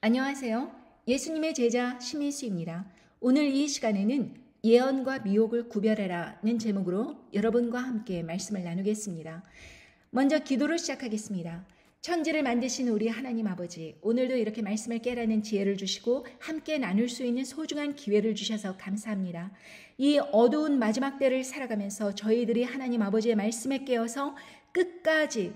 안녕하세요. 예수님의 제자 심희수입니다. 오늘 이 시간에는 예언과 미혹을 구별해라는 제목으로 여러분과 함께 말씀을 나누겠습니다. 먼저 기도를 시작하겠습니다. 천지를 만드신 우리 하나님 아버지, 오늘도 이렇게 말씀을 깨라는 지혜를 주시고 함께 나눌 수 있는 소중한 기회를 주셔서 감사합니다. 이 어두운 마지막 때를 살아가면서 저희들이 하나님 아버지의 말씀에 깨어서 끝까지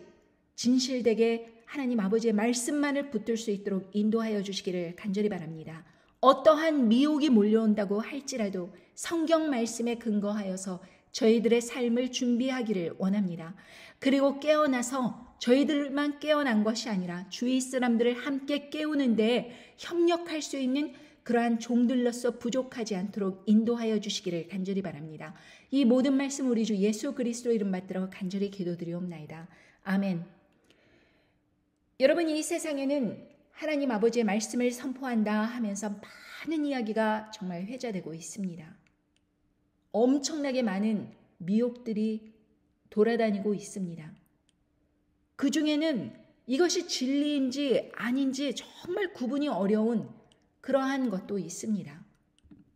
진실되게 하나님 아버지의 말씀만을 붙들 수 있도록 인도하여 주시기를 간절히 바랍니다. 어떠한 미혹이 몰려온다고 할지라도 성경 말씀에 근거하여서 저희들의 삶을 준비하기를 원합니다. 그리고 깨어나서 저희들만 깨어난 것이 아니라 주위 사람들을 함께 깨우는 데 협력할 수 있는 그러한 종들로서 부족하지 않도록 인도하여 주시기를 간절히 바랍니다. 이 모든 말씀 우리 주 예수 그리스도 이름 받들어 간절히 기도드리옵나이다. 아멘. 여러분, 이 세상에는 하나님 아버지의 말씀을 선포한다 하면서 많은 이야기가 정말 회자되고 있습니다. 엄청나게 많은 미혹들이 돌아다니고 있습니다. 그 중에는 이것이 진리인지 아닌지 정말 구분이 어려운 그러한 것도 있습니다.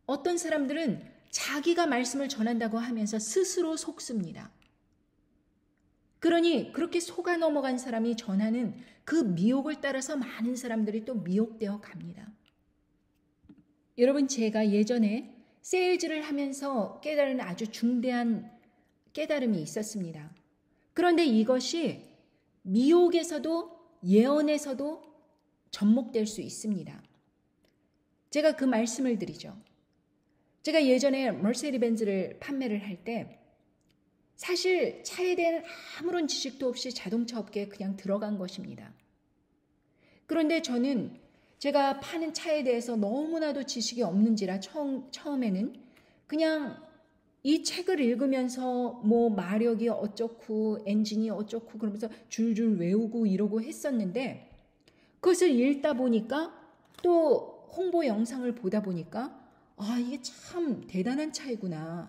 어떤 사람들은 자기가 말씀을 전한다고 하면서 스스로 속습니다. 그러니 그렇게 속아 넘어간 사람이 전하는 그 미혹을 따라서 많은 사람들이 또 미혹되어 갑니다. 여러분, 제가 예전에 세일즈를 하면서 깨달은 아주 중대한 깨달음이 있었습니다. 그런데 이것이 미혹에서도 예언에서도 접목될 수 있습니다. 제가 그 말씀을 드리죠. 제가 예전에 머세디 벤츠를 판매를 할 때 사실 차에 대한 아무런 지식도 없이 자동차 업계에 그냥 들어간 것입니다. 그런데 저는 제가 파는 차에 대해서 너무나도 지식이 없는지라 처음에는 그냥 이 책을 읽으면서 뭐 마력이 어쩌고 엔진이 어쩌고 그러면서 줄줄 외우고 이러고 했었는데, 그것을 읽다 보니까 또 홍보 영상을 보다 보니까 이게 참 대단한 차이구나,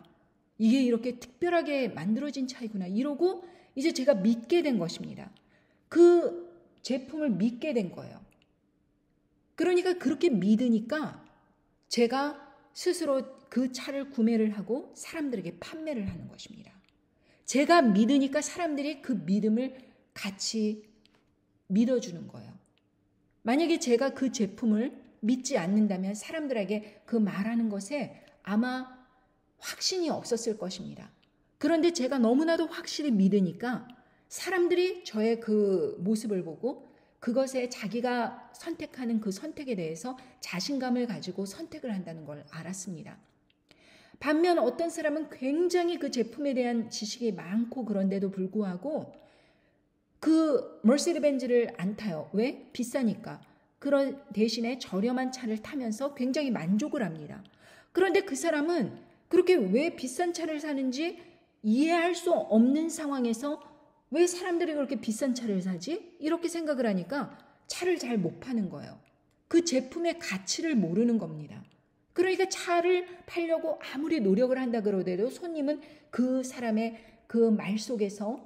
이게 이렇게 특별하게 만들어진 차이구나 이러고 이제 제가 믿게 된 것입니다. 그 제품을 믿게 된 거예요. 그러니까 그렇게 믿으니까 제가 스스로 그 차를 구매를 하고 사람들에게 판매를 하는 것입니다. 제가 믿으니까 사람들이 그 믿음을 같이 믿어주는 거예요. 만약에 제가 그 제품을 믿지 않는다면 사람들에게 그 말하는 것에 아마 확신이 없었을 것입니다. 그런데 제가 너무나도 확실히 믿으니까 사람들이 저의 그 모습을 보고 그것에 자기가 선택하는 그 선택에 대해서 자신감을 가지고 선택을 한다는 걸 알았습니다. 반면 어떤 사람은 굉장히 그 제품에 대한 지식이 많고 그런데도 불구하고 그 머세디 벤츠를 안 타요. 왜? 비싸니까. 그런 대신에 저렴한 차를 타면서 굉장히 만족을 합니다. 그런데 그 사람은 그렇게 왜 비싼 차를 사는지 이해할 수 없는 상황에서 왜 사람들이 그렇게 비싼 차를 사지? 이렇게 생각을 하니까 차를 잘 못 파는 거예요. 그 제품의 가치를 모르는 겁니다. 그러니까 차를 팔려고 아무리 노력을 한다 그러더라도 손님은 그 사람의 그 말 속에서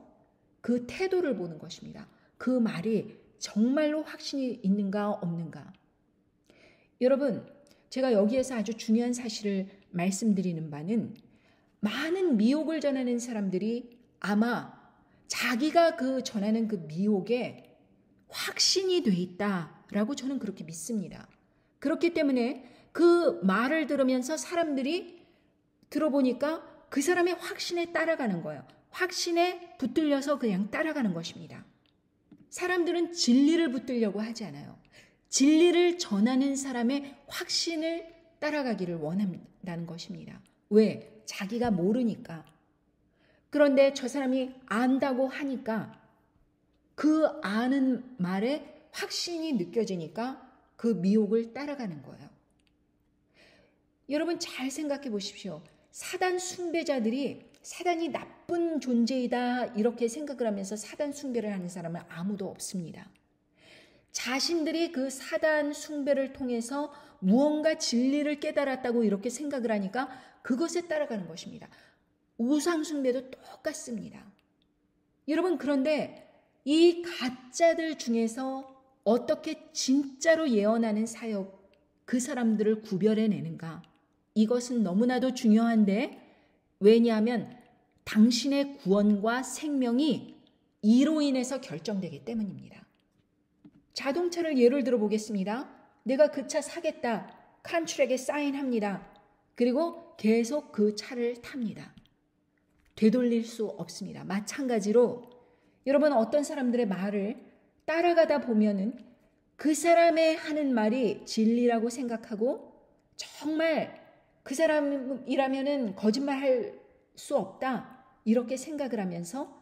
그 태도를 보는 것입니다. 그 말이 정말로 확신이 있는가 없는가. 여러분, 제가 여기에서 아주 중요한 사실을 말씀드리는 바는 많은 미혹을 전하는 사람들이 아마 자기가 그 전하는 그 미혹에 확신이 돼 있다라고 저는 그렇게 믿습니다. 그렇기 때문에 그 말을 들으면서 사람들이 들어보니까 그 사람의 확신에 따라가는 거예요. 확신에 붙들려서 그냥 따라가는 것입니다. 사람들은 진리를 붙들려고 하지 않아요. 진리를 전하는 사람의 확신을 따라가기를 원한다는 것입니다. 왜? 자기가 모르니까. 그런데 저 사람이 안다고 하니까 그 아는 말에 확신이 느껴지니까 그 미혹을 따라가는 거예요. 여러분, 잘 생각해 보십시오. 사단 숭배자들이 사단이 나쁜 존재이다 이렇게 생각을 하면서 사단 숭배를 하는 사람은 아무도 없습니다. 자신들이 그 사단 숭배를 통해서 무언가 진리를 깨달았다고 이렇게 생각을 하니까 그것에 따라가는 것입니다. 우상 숭배도 똑같습니다. 여러분, 그런데 이 가짜들 중에서 어떻게 진짜로 예언하는 사역, 그 사람들을 구별해내는가? 이것은 너무나도 중요한데, 왜냐하면 당신의 구원과 생명이 이로 인해서 결정되기 때문입니다. 자동차를 예를 들어 보겠습니다. 내가 그 차 사겠다. 컨트랙에 사인합니다. 그리고 계속 그 차를 탑니다. 되돌릴 수 없습니다. 마찬가지로 여러분 어떤 사람들의 말을 따라가다 보면은 그 사람의 하는 말이 진리라고 생각하고 정말 그 사람이라면은 거짓말할 수 없다. 이렇게 생각을 하면서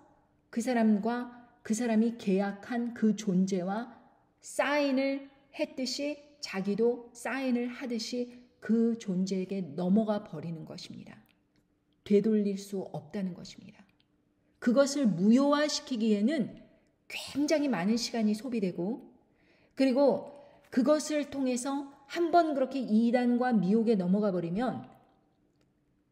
그 사람과 그 사람이 계약한 그 존재와 사인을 했듯이 자기도 사인을 하듯이 그 존재에게 넘어가 버리는 것입니다. 되돌릴 수 없다는 것입니다. 그것을 무효화시키기에는 굉장히 많은 시간이 소비되고 그리고 그것을 통해서 한번 그렇게 이단과 미혹에 넘어가 버리면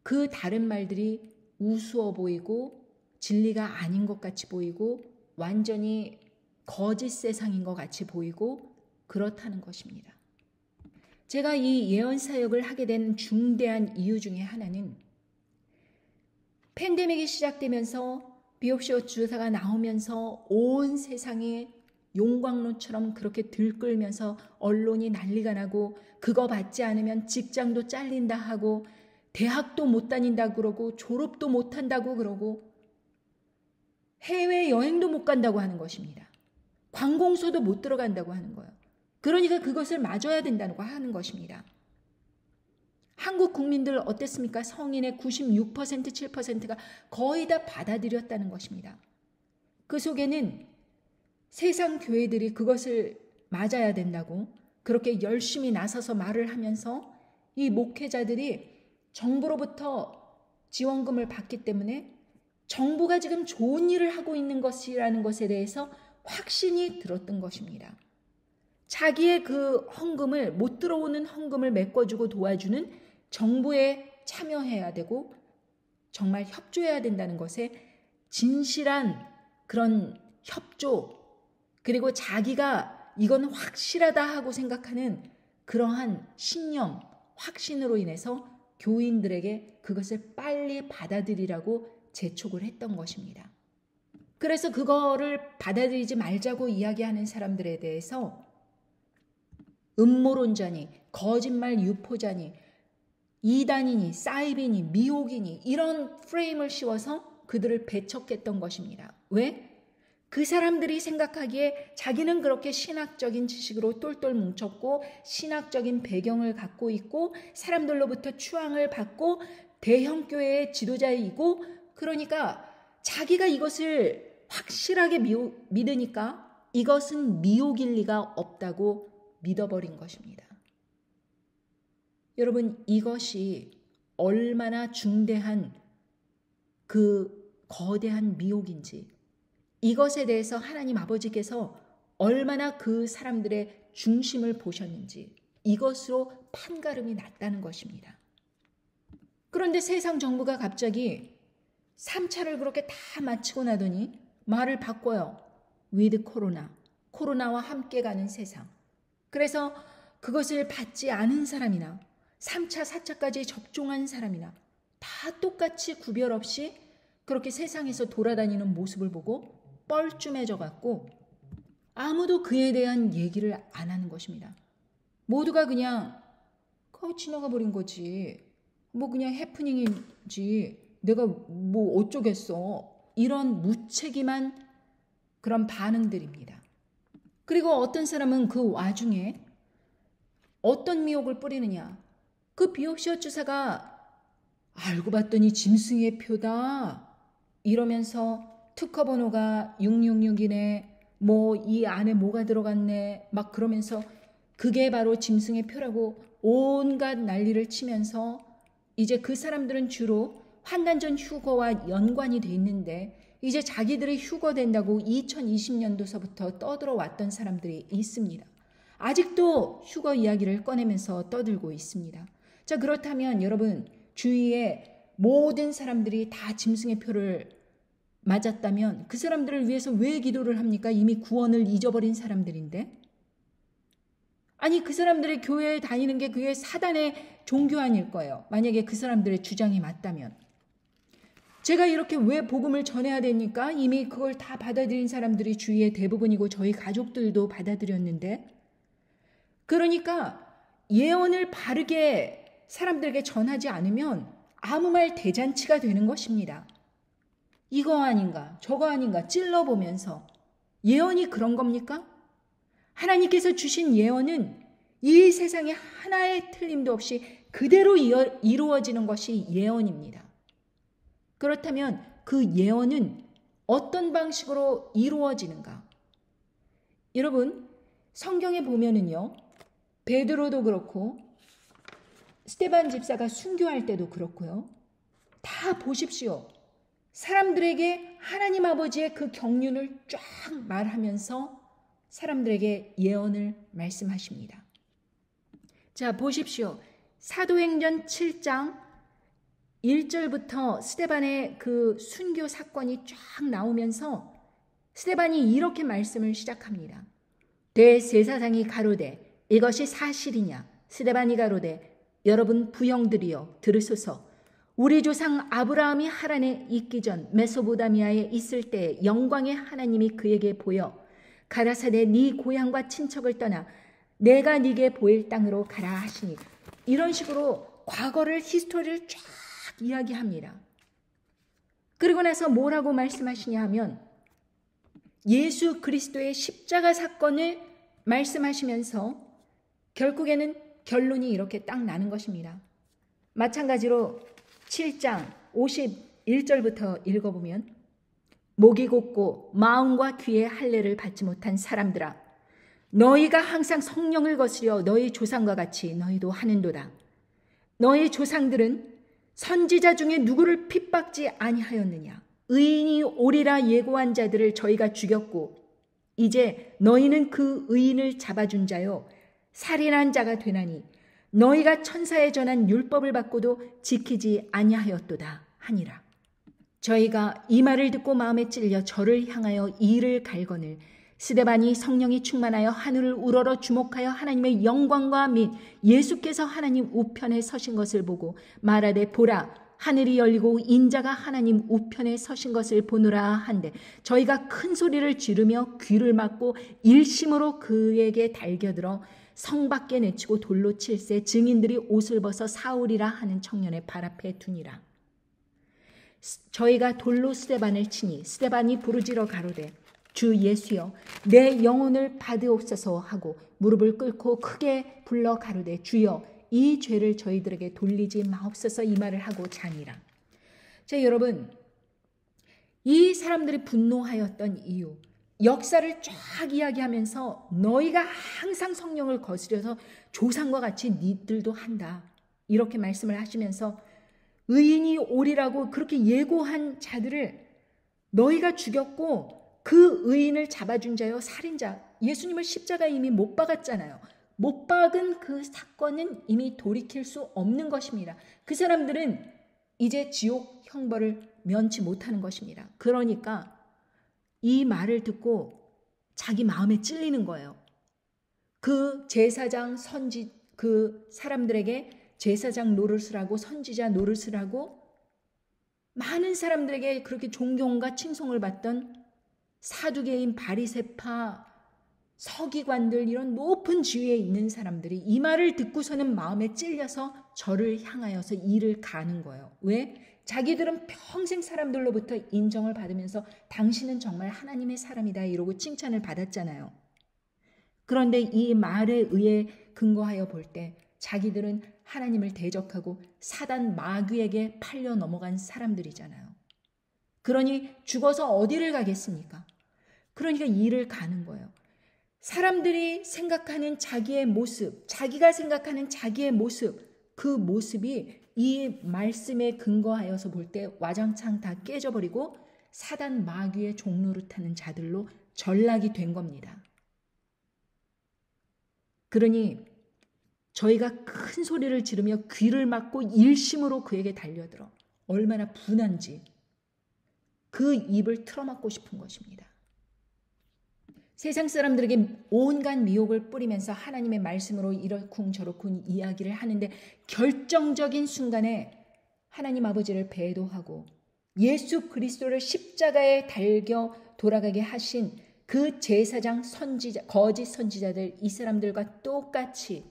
그 다른 말들이 우스워 보이고 진리가 아닌 것 같이 보이고 완전히 거짓 세상인 것 같이 보이고 그렇다는 것입니다. 제가 이 예언 사역을 하게 된 중대한 이유 중에 하나는 팬데믹이 시작되면서 비옵시오 주사가 나오면서 온 세상에 용광로처럼 그렇게 들끓면서 언론이 난리가 나고 그거 받지 않으면 직장도 잘린다 하고 대학도 못 다닌다고 그러고 졸업도 못 한다고 그러고 해외여행도 못 간다고 하는 것입니다. 관공서도 못 들어간다고 하는 거예요. 그러니까 그것을 맞아야 된다고 하는 것입니다. 한국 국민들 어땠습니까? 성인의 96%, 7%가 거의 다 받아들였다는 것입니다. 그 속에는 세상 교회들이 그것을 맞아야 된다고 그렇게 열심히 나서서 말을 하면서 이 목회자들이 정부로부터 지원금을 받기 때문에 정부가 지금 좋은 일을 하고 있는 것이라는 것에 대해서 확신이 들었던 것입니다. 자기의 그 헌금을 못 들어오는 헌금을 메꿔주고 도와주는 정부에 참여해야 되고 정말 협조해야 된다는 것에 진실한 그런 협조 그리고 자기가 이건 확실하다 하고 생각하는 그러한 신념, 확신으로 인해서 교인들에게 그것을 빨리 받아들이라고 재촉을 했던 것입니다. 그래서 그거를 받아들이지 말자고 이야기하는 사람들에 대해서 음모론자니, 거짓말 유포자니, 이단이니, 사이비니, 미혹이니 이런 프레임을 씌워서 그들을 배척했던 것입니다. 왜? 그 사람들이 생각하기에 자기는 그렇게 신학적인 지식으로 똘똘 뭉쳤고 신학적인 배경을 갖고 있고 사람들로부터 추앙을 받고 대형교회의 지도자이고 그러니까 자기가 이것을 확실하게 믿으니까 이것은 미혹일 리가 없다고 믿어버린 것입니다. 여러분 이것이 얼마나 중대한 그 거대한 미혹인지 이것에 대해서 하나님 아버지께서 얼마나 그 사람들의 중심을 보셨는지 이것으로 판가름이 났다는 것입니다. 그런데 세상 정부가 갑자기 3차를 그렇게 다 마치고 나더니 말을 바꿔요. with 코로나, 코로나와 함께 가는 세상. 그래서 그것을 받지 않은 사람이나 3차, 4차까지 접종한 사람이나 다 똑같이 구별 없이 그렇게 세상에서 돌아다니는 모습을 보고 뻘쭘해져 갖고 아무도 그에 대한 얘기를 안 하는 것입니다. 모두가 그냥 거의 지나가 버린 거지. 뭐 그냥 해프닝이지. 내가 뭐 어쩌겠어. 이런 무책임한 그런 반응들입니다. 그리고 어떤 사람은 그 와중에 어떤 미혹을 뿌리느냐. 그 비옵시오 주사가 알고 봤더니 짐승의 표다. 이러면서 특허 번호가 666이네. 뭐 이 안에 뭐가 들어갔네. 막 그러면서 그게 바로 짐승의 표라고 온갖 난리를 치면서 이제 그 사람들은 주로 환난전 휴거와 연관이 돼 있는데 이제 자기들이 휴거 된다고 2020년도서부터 떠들어왔던 사람들이 있습니다. 아직도 휴거 이야기를 꺼내면서 떠들고 있습니다. 자, 그렇다면 여러분 주위에 모든 사람들이 다 짐승의 표를 맞았다면 그 사람들을 위해서 왜 기도를 합니까? 이미 구원을 잊어버린 사람들인데 아니 그 사람들의 교회에 다니는 게 그게 사단의 종교 아닐 거예요. 만약에 그 사람들의 주장이 맞다면. 제가 이렇게 왜 복음을 전해야 되니까 이미 그걸 다 받아들인 사람들이 주위의 대부분이고 저희 가족들도 받아들였는데, 그러니까 예언을 바르게 사람들에게 전하지 않으면 아무 말 대잔치가 되는 것입니다. 이거 아닌가 저거 아닌가 찔러보면서. 예언이 그런 겁니까? 하나님께서 주신 예언은 이 세상에 하나의 틀림도 없이 그대로 이루어지는 것이 예언입니다. 그렇다면 그 예언은 어떤 방식으로 이루어지는가? 여러분, 성경에 보면은요, 베드로도 그렇고 스데반 집사가 순교할 때도 그렇고요. 다 보십시오. 사람들에게 하나님 아버지의 그 경륜을 쫙 말하면서 사람들에게 예언을 말씀하십니다. 자, 보십시오. 사도행전 7장 1절부터 스데반의 그 순교 사건이 쫙 나오면서 스데반이 이렇게 말씀을 시작합니다. 대제사장이 가로되 이것이 사실이냐? 스데반이 가로되 여러분 부형들이여 들으소서. 우리 조상 아브라함이 하란에 있기 전 메소보다미아에 있을 때 영광의 하나님이 그에게 보여 가라사대 네 고향과 친척을 떠나 내가 네게 보일 땅으로 가라 하시니. 이런 식으로 과거를 히스토리를 쫙 이야기합니다. 그리고 나서 뭐라고 말씀하시냐 하면 예수 그리스도의 십자가 사건을 말씀하시면서 결국에는 결론이 이렇게 딱 나는 것입니다. 마찬가지로 7장 51절부터 읽어보면 목이 곧고 마음과 귀의 할례를 받지 못한 사람들아 너희가 항상 성령을 거스려 너희 조상과 같이 너희도 하는도다. 너희 조상들은 선지자 중에 누구를 핍박지 아니하였느냐? 의인이 오리라 예고한 자들을 저희가 죽였고 이제 너희는 그 의인을 잡아준 자요 살인한 자가 되나니 너희가 천사에 전한 율법을 받고도 지키지 아니하였도다 하니라. 저희가 이 말을 듣고 마음에 찔려 저를 향하여 이를 갈거늘 스데반이 성령이 충만하여 하늘을 우러러 주목하여 하나님의 영광과 및 예수께서 하나님 우편에 서신 것을 보고 말하되 보라 하늘이 열리고 인자가 하나님 우편에 서신 것을 보노라 한데 저희가 큰 소리를 지르며 귀를 막고 일심으로 그에게 달겨들어 성 밖에 내치고 돌로 칠세 증인들이 옷을 벗어 사울이라 하는 청년의 발 앞에 두니라. 저희가 돌로 스데반을 치니 스데반이 부르짖어 가로되 주 예수여 내 영혼을 받으옵소서 하고 무릎을 꿇고 크게 불러 가로되 주여 이 죄를 저희들에게 돌리지 마옵소서 이 말을 하고 자니라. 자, 여러분, 이 사람들이 분노하였던 이유, 역사를 쫙 이야기하면서 너희가 항상 성령을 거스려서 조상과 같이 니들도 한다 이렇게 말씀을 하시면서 의인이 오리라고 그렇게 예고한 자들을 너희가 죽였고 그 의인을 잡아준 자요 살인자, 예수님을 십자가에 이미 못 박았잖아요. 못 박은 그 사건은 이미 돌이킬 수 없는 것입니다. 그 사람들은 이제 지옥 형벌을 면치 못하는 것입니다. 그러니까 이 말을 듣고 자기 마음에 찔리는 거예요. 그 제사장 그 사람들에게 제사장 노릇을 하고 선지자 노릇을 하고 많은 사람들에게 그렇게 존경과 칭송을 받던 사두개인 바리새파 서기관들 이런 높은 지위에 있는 사람들이 이 말을 듣고서는 마음에 찔려서 저를 향하여서 이를 가는 거예요. 왜? 자기들은 평생 사람들로부터 인정을 받으면서 당신은 정말 하나님의 사람이다 이러고 칭찬을 받았잖아요. 그런데 이 말에 의해 근거하여 볼 때 자기들은 하나님을 대적하고 사단 마귀에게 팔려 넘어간 사람들이잖아요. 그러니 죽어서 어디를 가겠습니까? 그러니까 이를 가는 거예요. 사람들이 생각하는 자기의 모습, 자기가 생각하는 자기의 모습, 그 모습이 이 말씀에 근거하여서 볼 때 와장창 다 깨져버리고 사단 마귀의 종노릇하는 자들로 전락이 된 겁니다. 그러니 저희가 큰 소리를 지르며 귀를 막고 일심으로 그에게 달려들어 얼마나 분한지 그 입을 틀어막고 싶은 것입니다. 세상 사람들에게 온갖 미혹을 뿌리면서 하나님의 말씀으로 이러쿵저러쿵 이야기를 하는데 결정적인 순간에 하나님 아버지를 배도하고 예수 그리스도를 십자가에 달겨 돌아가게 하신 그 제사장 선지자, 거짓 선지자들, 이 사람들과 똑같이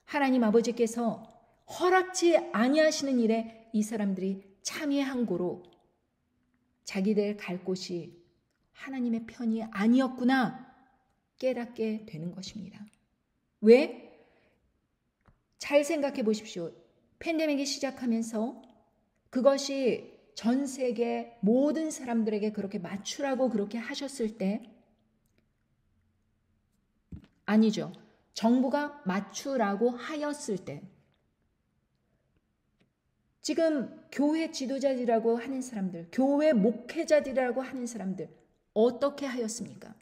하나님 아버지께서 허락치 아니하시는 일에 이 사람들이 참여한 고로 자기들 갈 곳이 하나님의 편이 아니었구나 깨닫게 되는 것입니다. 왜? 잘 생각해 보십시오. 팬데믹이 시작하면서 그것이 전 세계 모든 사람들에게 그렇게 맞추라고 그렇게 하셨을 때, 아니죠. 정부가 맞추라고 하였을 때, 지금 교회 지도자들이라고 하는 사람들, 교회 목회자들이라고 하는 사람들 어떻게 하였습니까?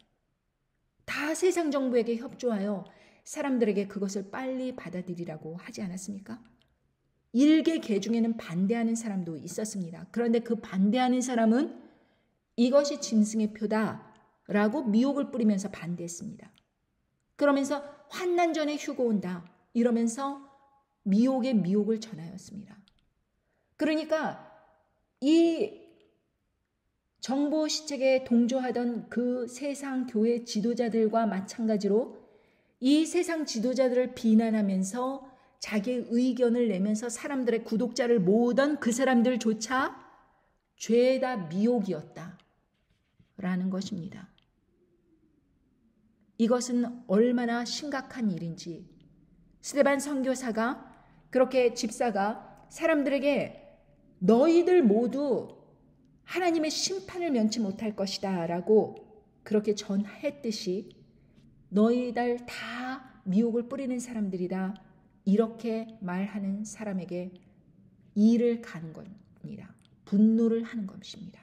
다 세상 정부에게 협조하여 사람들에게 그것을 빨리 받아들이라고 하지 않았습니까? 일개개 중에는 반대하는 사람도 있었습니다. 그런데 그 반대하는 사람은 이것이 짐승의 표다라고 미혹을 뿌리면서 반대했습니다. 그러면서 환난 전에 휴거 온다 이러면서 미혹의 미혹을 전하였습니다. 그러니까 이 정보 시책에 동조하던 그 세상 교회 지도자들과 마찬가지로 이 세상 지도자들을 비난하면서 자기의 의견을 내면서 사람들의 구독자를 모으던 그 사람들조차 죄다 미혹이었다 라는 것입니다. 이것은 얼마나 심각한 일인지 스데반 선교사가 그렇게 집사가 사람들에게 너희들 모두 하나님의 심판을 면치 못할 것이다 라고 그렇게 전했듯이 너희들 다 미혹을 뿌리는 사람들이다 이렇게 말하는 사람에게 일을 가는 겁니다. 분노를 하는 것입니다.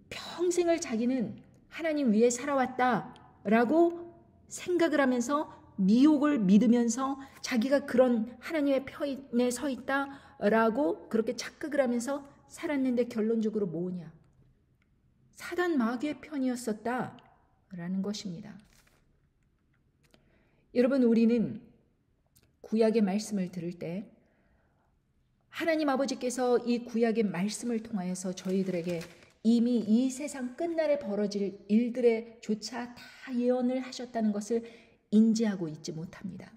평생을 자기는 하나님 위에 살아왔다라고 생각을 하면서 미혹을 믿으면서 자기가 그런 하나님의 편에 서 있다라고 그렇게 착각을 하면서 살았는데 결론적으로 뭐냐? 사단 마귀의 편이었었다라는 것입니다. 여러분, 우리는 구약의 말씀을 들을 때 하나님 아버지께서 이 구약의 말씀을 통하여서 저희들에게 이미 이 세상 끝날에 벌어질 일들에 조차 다 예언을 하셨다는 것을 인지하고 있지 못합니다.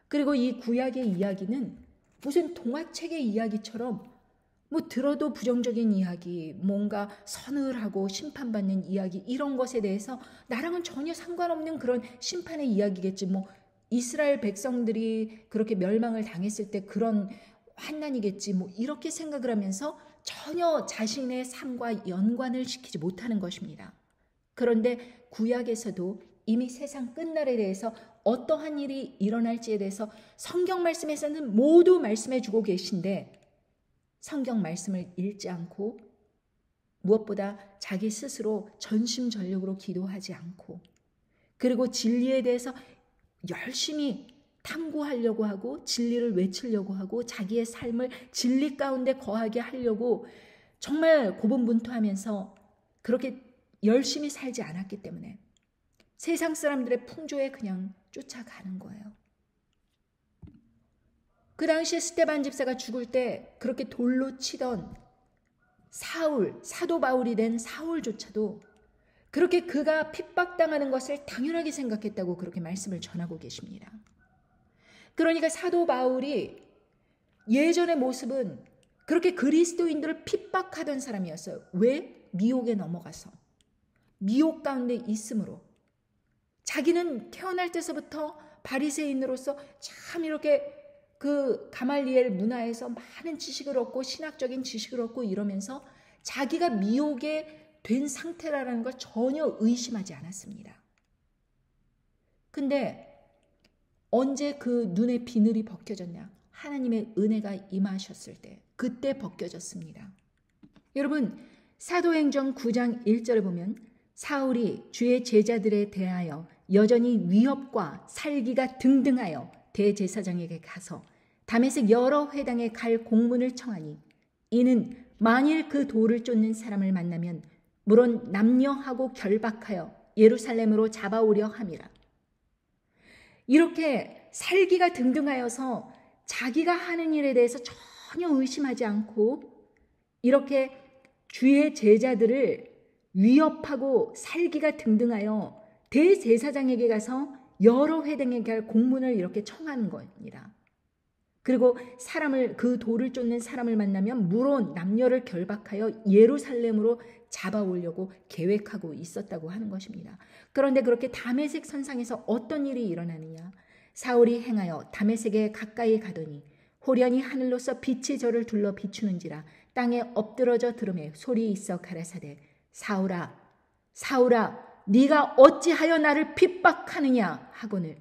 그리고 이 구약의 이야기는 무슨 동화책의 이야기처럼 뭐 들어도 부정적인 이야기, 뭔가 서늘하고 심판받는 이야기 이런 것에 대해서 나랑은 전혀 상관없는 그런 심판의 이야기겠지. 뭐 이스라엘 백성들이 그렇게 멸망을 당했을 때 그런 환난이겠지. 뭐 이렇게 생각을 하면서 전혀 자신의 삶과 연관을 시키지 못하는 것입니다. 그런데 구약에서도 이미 세상 끝날에 대해서 어떠한 일이 일어날지에 대해서 성경 말씀에서는 모두 말씀해 주고 계신데 성경 말씀을 읽지 않고 무엇보다 자기 스스로 전심전력으로 기도하지 않고 그리고 진리에 대해서 열심히 탐구하려고 하고 진리를 외치려고 하고 자기의 삶을 진리 가운데 거하게 하려고 정말 고분분투하면서 그렇게 열심히 살지 않았기 때문에 세상 사람들의 풍조에 그냥 쫓아가는 거예요. 그 당시에 스데반 집사가 죽을 때 그렇게 돌로 치던 사울, 사도 바울이 된 사울조차도 그렇게 그가 핍박당하는 것을 당연하게 생각했다고 그렇게 말씀을 전하고 계십니다. 그러니까 사도 바울이 예전의 모습은 그렇게 그리스도인들을 핍박하던 사람이었어요. 왜? 미혹에 넘어가서. 미혹 가운데 있으므로. 자기는 태어날 때서부터 바리새인으로서 참 이렇게 그 가말리엘 문화에서 많은 지식을 얻고 신학적인 지식을 얻고 이러면서 자기가 미혹에 된 상태라는 걸 전혀 의심하지 않았습니다. 근데 언제 그 눈의 비늘이 벗겨졌냐? 하나님의 은혜가 임하셨을 때 그때 벗겨졌습니다. 여러분 사도행전 9장 1절에 보면 사울이 주의 제자들에 대하여 여전히 위협과 살기가 등등하여 대제사장에게 가서 다메섹 여러 회당에 갈 공문을 청하니 이는 만일 그 도를 쫓는 사람을 만나면 물론 남녀하고 결박하여 예루살렘으로 잡아오려 함이라. 이렇게 살기가 등등하여서 자기가 하는 일에 대해서 전혀 의심하지 않고 이렇게 주의 제자들을 위협하고 살기가 등등하여 대제사장에게 가서 여러 회당에게 할 공문을 이렇게 청하는 겁니다. 그리고 그 돌을 쫓는 사람을 만나면 물론 남녀를 결박하여 예루살렘으로 잡아오려고 계획하고 있었다고 하는 것입니다. 그런데 그렇게 다메섹 선상에서 어떤 일이 일어나느냐? 사울이 행하여 다메섹에 가까이 가더니 호련히 하늘로서 빛이 저를 둘러 비추는지라 땅에 엎드러져 들음에 소리 있어 가라사대 사울아 사울아 네가 어찌하여 나를 핍박하느냐 하거늘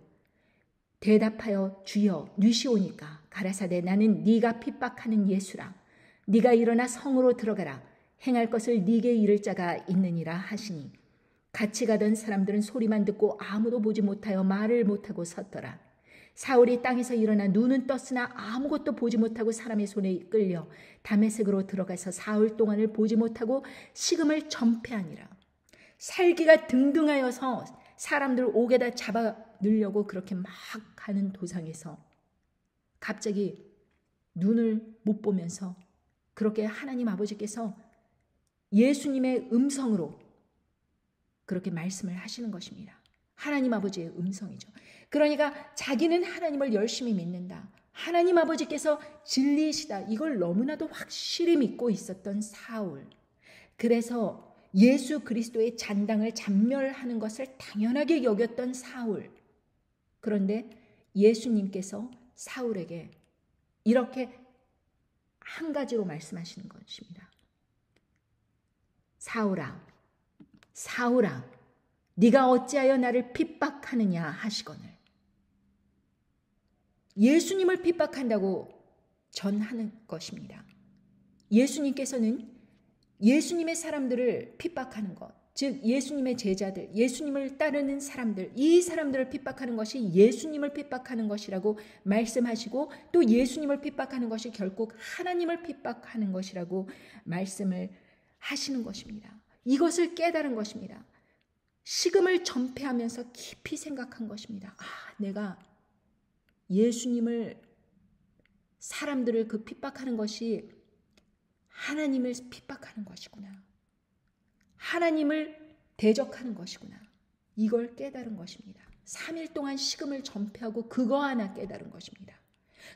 대답하여 주여 뉘시오니까 가라사대 나는 네가 핍박하는 예수라 네가 일어나 성으로 들어가라 행할 것을 네게 이를 자가 있느니라 하시니 같이 가던 사람들은 소리만 듣고 아무도 보지 못하여 말을 못하고 섰더라. 사울이 땅에서 일어나 눈은 떴으나 아무것도 보지 못하고 사람의 손에 이끌려 다메섹으로 들어가서 사흘 동안을 보지 못하고 식음을 전폐하니라. 살기가 등등하여서 사람들 옥에다 잡아 넣으려고 그렇게 막 가는 도상에서 갑자기 눈을 못 보면서 그렇게 하나님 아버지께서 예수님의 음성으로 그렇게 말씀을 하시는 것입니다. 하나님 아버지의 음성이죠. 그러니까 자기는 하나님을 열심히 믿는다. 하나님 아버지께서 진리이시다. 이걸 너무나도 확실히 믿고 있었던 사울. 그래서 예수 그리스도의 잔당을 잔멸하는 것을 당연하게 여겼던 사울. 그런데 예수님께서 사울에게 이렇게 한 가지로 말씀하시는 것입니다. 사울아, 사울아, 네가 어찌하여 나를 핍박하느냐 하시거늘. 예수님을 핍박한다고 전하는 것입니다. 예수님께서는 예수님의 사람들을 핍박하는 것, 즉 예수님의 제자들, 예수님을 따르는 사람들, 이 사람들을 핍박하는 것이 예수님을 핍박하는 것이라고 말씀하시고 또 예수님을 핍박하는 것이 결국 하나님을 핍박하는 것이라고 말씀을 하시는 것입니다. 이것을 깨달은 것입니다. 식음을 전폐하면서 깊이 생각한 것입니다. 내가 예수님을 사람들을 그 핍박하는 것이 하나님을 핍박하는 것이구나. 하나님을 대적하는 것이구나. 이걸 깨달은 것입니다. 3일 동안 식음을 전폐하고 그거 하나 깨달은 것입니다.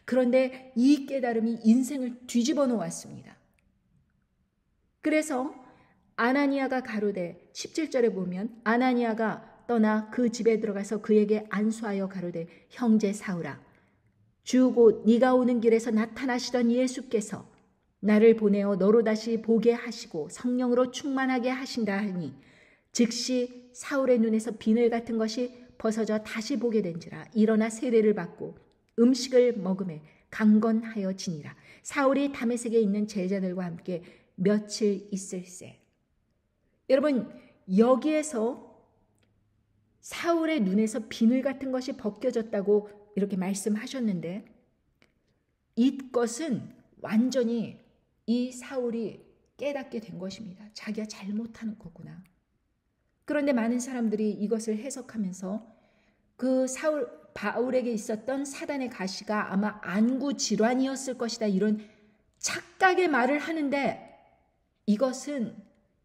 그런데 이 깨달음이 인생을 뒤집어 놓았습니다. 그래서 아나니아가 가로되 17절에 보면 아나니아가 떠나 그 집에 들어가서 그에게 안수하여 가로되 형제 사울아 주 곧 네가 오는 길에서 나타나시던 예수께서 나를 보내어 너로 다시 보게 하시고 성령으로 충만하게 하신다 하니 즉시 사울의 눈에서 비늘 같은 것이 벗어져 다시 보게 된지라 일어나 세례를 받고 음식을 먹음에 강건하여 지니라. 사울이 다메섹에 있는 제자들과 함께 며칠 있을세. 여러분 여기에서 사울의 눈에서 비늘 같은 것이 벗겨졌다고 이렇게 말씀하셨는데 이것은 완전히 이 사울이 깨닫게 된 것입니다. 자기가 잘못하는 거구나. 그런데 많은 사람들이 이것을 해석하면서 그 바울에게 있었던 사단의 가시가 아마 안구 질환이었을 것이다. 이런 착각의 말을 하는데 이것은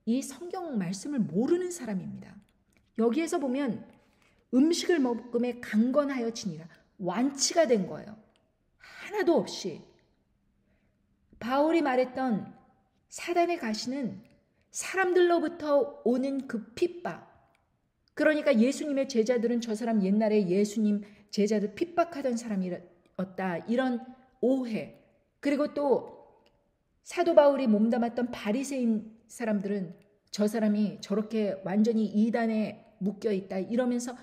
이 성경 말씀을 모르는 사람입니다. 여기에서 보면 음식을 먹음에 강건하여 지니라. 완치가 된 거예요. 하나도 없이. 바울이 말했던 사단의 가시는 사람들로부터 오는 그 핍박. 그러니까 예수님의 제자들은 저 사람 옛날에 예수님 제자들 핍박하던 사람이었다. 이런 오해. 그리고 또 사도 바울이 몸담았던 바리새인 사람들은 저 사람이 저렇게 완전히 이단에 묶여 있다. 이러면서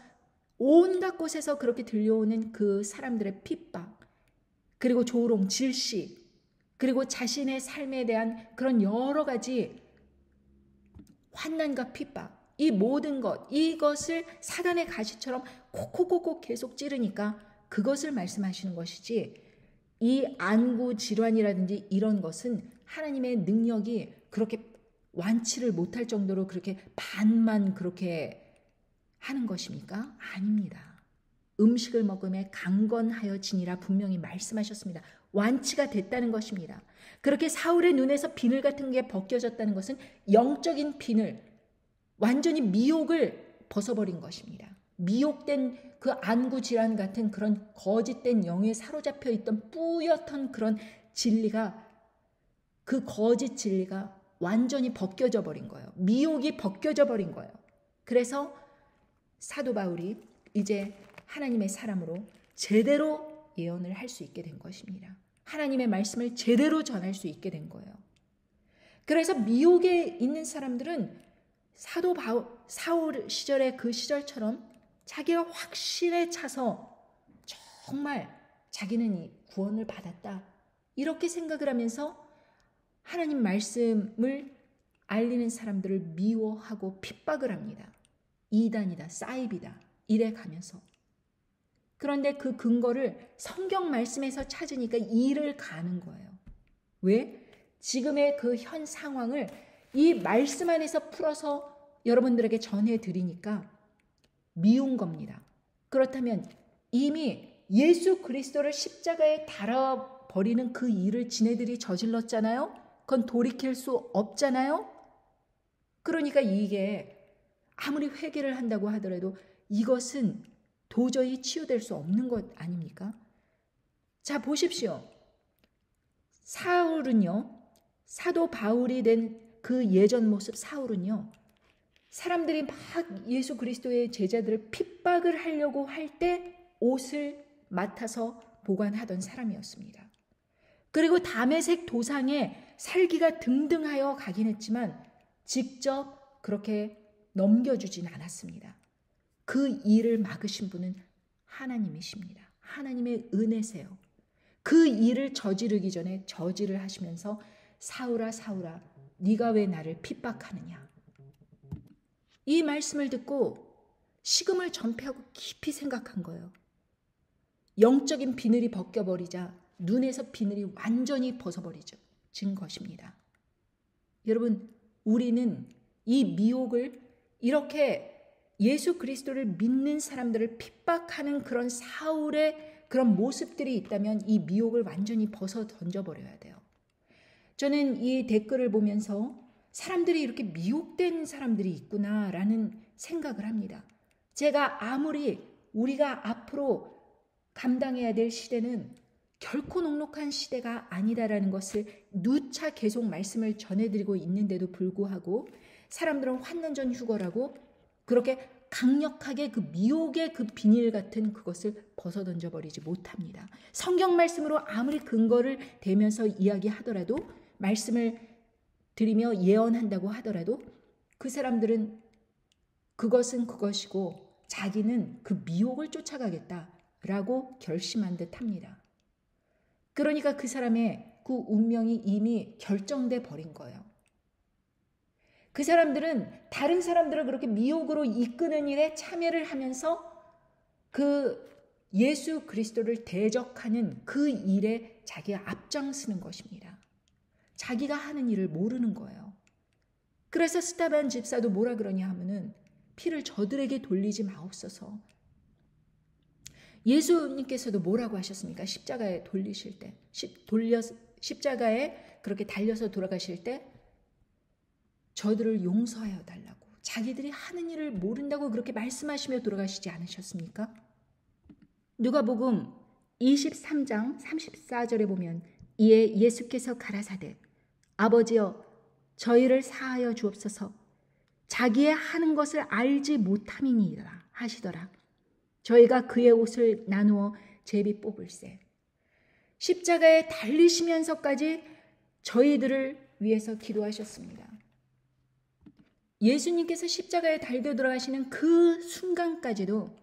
온갖 곳에서 그렇게 들려오는 그 사람들의 핍박. 그리고 조롱, 질시. 그리고 자신의 삶에 대한 그런 여러 가지 환난과 핍박, 이 모든 것, 이것을 사단의 가시처럼 콕콕콕콕 계속 찌르니까 그것을 말씀하시는 것이지 이 안구 질환이라든지 이런 것은 하나님의 능력이 그렇게 완치를 못할 정도로 그렇게 반만 그렇게 하는 것입니까? 아닙니다. 음식을 먹음에 강건하여 지니라 분명히 말씀하셨습니다. 완치가 됐다는 것입니다. 그렇게 사울의 눈에서 비늘 같은 게 벗겨졌다는 것은 영적인 비늘, 완전히 미혹을 벗어버린 것입니다. 미혹된 그 안구 질환 같은 그런 거짓된 영에 사로잡혀 있던 뿌옇던 그런 진리가, 그 거짓 진리가 완전히 벗겨져 버린 거예요. 미혹이 벗겨져 버린 거예요. 그래서 사도 바울이 이제 하나님의 사람으로 제대로 예언을 할 수 있게 된 것입니다. 하나님의 말씀을 제대로 전할 수 있게 된 거예요. 그래서 미혹에 있는 사람들은 사울 시절의 그 시절처럼 자기가 확신에 차서 정말 자기는 이 구원을 받았다, 이렇게 생각을 하면서 하나님 말씀을 알리는 사람들을 미워하고 핍박을 합니다. 이단이다, 사이비다, 이래 가면서. 그런데 그 근거를 성경 말씀에서 찾으니까 이를 가는 거예요. 왜? 지금의 그 현 상황을 이 말씀 안에서 풀어서 여러분들에게 전해드리니까 미운 겁니다. 그렇다면 이미 예수 그리스도를 십자가에 달아버리는 그 일을 지네들이 저질렀잖아요. 그건 돌이킬 수 없잖아요. 그러니까 이게 아무리 회개를 한다고 하더라도 이것은 도저히 치유될 수 없는 것 아닙니까? 자, 보십시오. 사울은요, 사도 바울이 된 그 예전 모습 사울은요, 사람들이 막 예수 그리스도의 제자들을 핍박을 하려고 할 때 옷을 맡아서 보관하던 사람이었습니다. 그리고 다메섹 도상에 살기가 등등하여 가긴 했지만 직접 그렇게 넘겨주진 않았습니다. 그 일을 막으신 분은 하나님이십니다. 하나님의 은혜세요. 그 일을 저지르기 전에 저지를 하시면서 사울아 사울아 네가 왜 나를 핍박하느냐. 이 말씀을 듣고 식음을 전폐하고 깊이 생각한 거예요. 영적인 비늘이 벗겨버리자 눈에서 비늘이 완전히 벗어버리진 것입니다. 여러분, 우리는 이 미혹을, 이렇게 예수 그리스도를 믿는 사람들을 핍박하는 그런 사울의 그런 모습들이 있다면 이 미혹을 완전히 벗어 던져버려야 돼요. 저는 이 댓글을 보면서 사람들이 이렇게 미혹된 사람들이 있구나라는 생각을 합니다. 제가 아무리 우리가 앞으로 감당해야 될 시대는 결코 녹록한 시대가 아니다라는 것을 누차 계속 말씀을 전해드리고 있는데도 불구하고 사람들은 환난전 휴거라고 그렇게 강력하게 그 미혹의 그 비닐 같은 그것을 벗어던져버리지 못합니다. 성경 말씀으로 아무리 근거를 대면서 이야기하더라도, 말씀을 드리며 예언한다고 하더라도 그 사람들은 그것은 그것이고 자기는 그 미혹을 쫓아가겠다라고 결심한 듯 합니다. 그러니까 그 사람의 그 운명이 이미 결정돼 버린 거예요. 그 사람들은 다른 사람들을 그렇게 미혹으로 이끄는 일에 참여를 하면서 그 예수 그리스도를 대적하는 그 일에 자기가 앞장서는 것입니다. 자기가 하는 일을 모르는 거예요. 그래서 스데반 집사도 뭐라 그러냐 하면은 피를 저들에게 돌리지 마옵소서. 예수님께서도 뭐라고 하셨습니까? 십자가에 돌리실 때, 십자가에 그렇게 달려서 돌아가실 때 저들을 용서하여 달라고, 자기들이 하는 일을 모른다고 그렇게 말씀하시며 돌아가시지 않으셨습니까? 누가복음 23장 34절에 보면 이에 예수께서 가라사대 아버지여 저희를 사하여 주옵소서. 자기의 하는 것을 알지 못함이니라 하시더라. 저희가 그의 옷을 나누어 제비 뽑을세. 십자가에 달리시면서까지 저희들을 위해서 기도하셨습니다. 예수님께서 십자가에 달려 들어가시는 그 순간까지도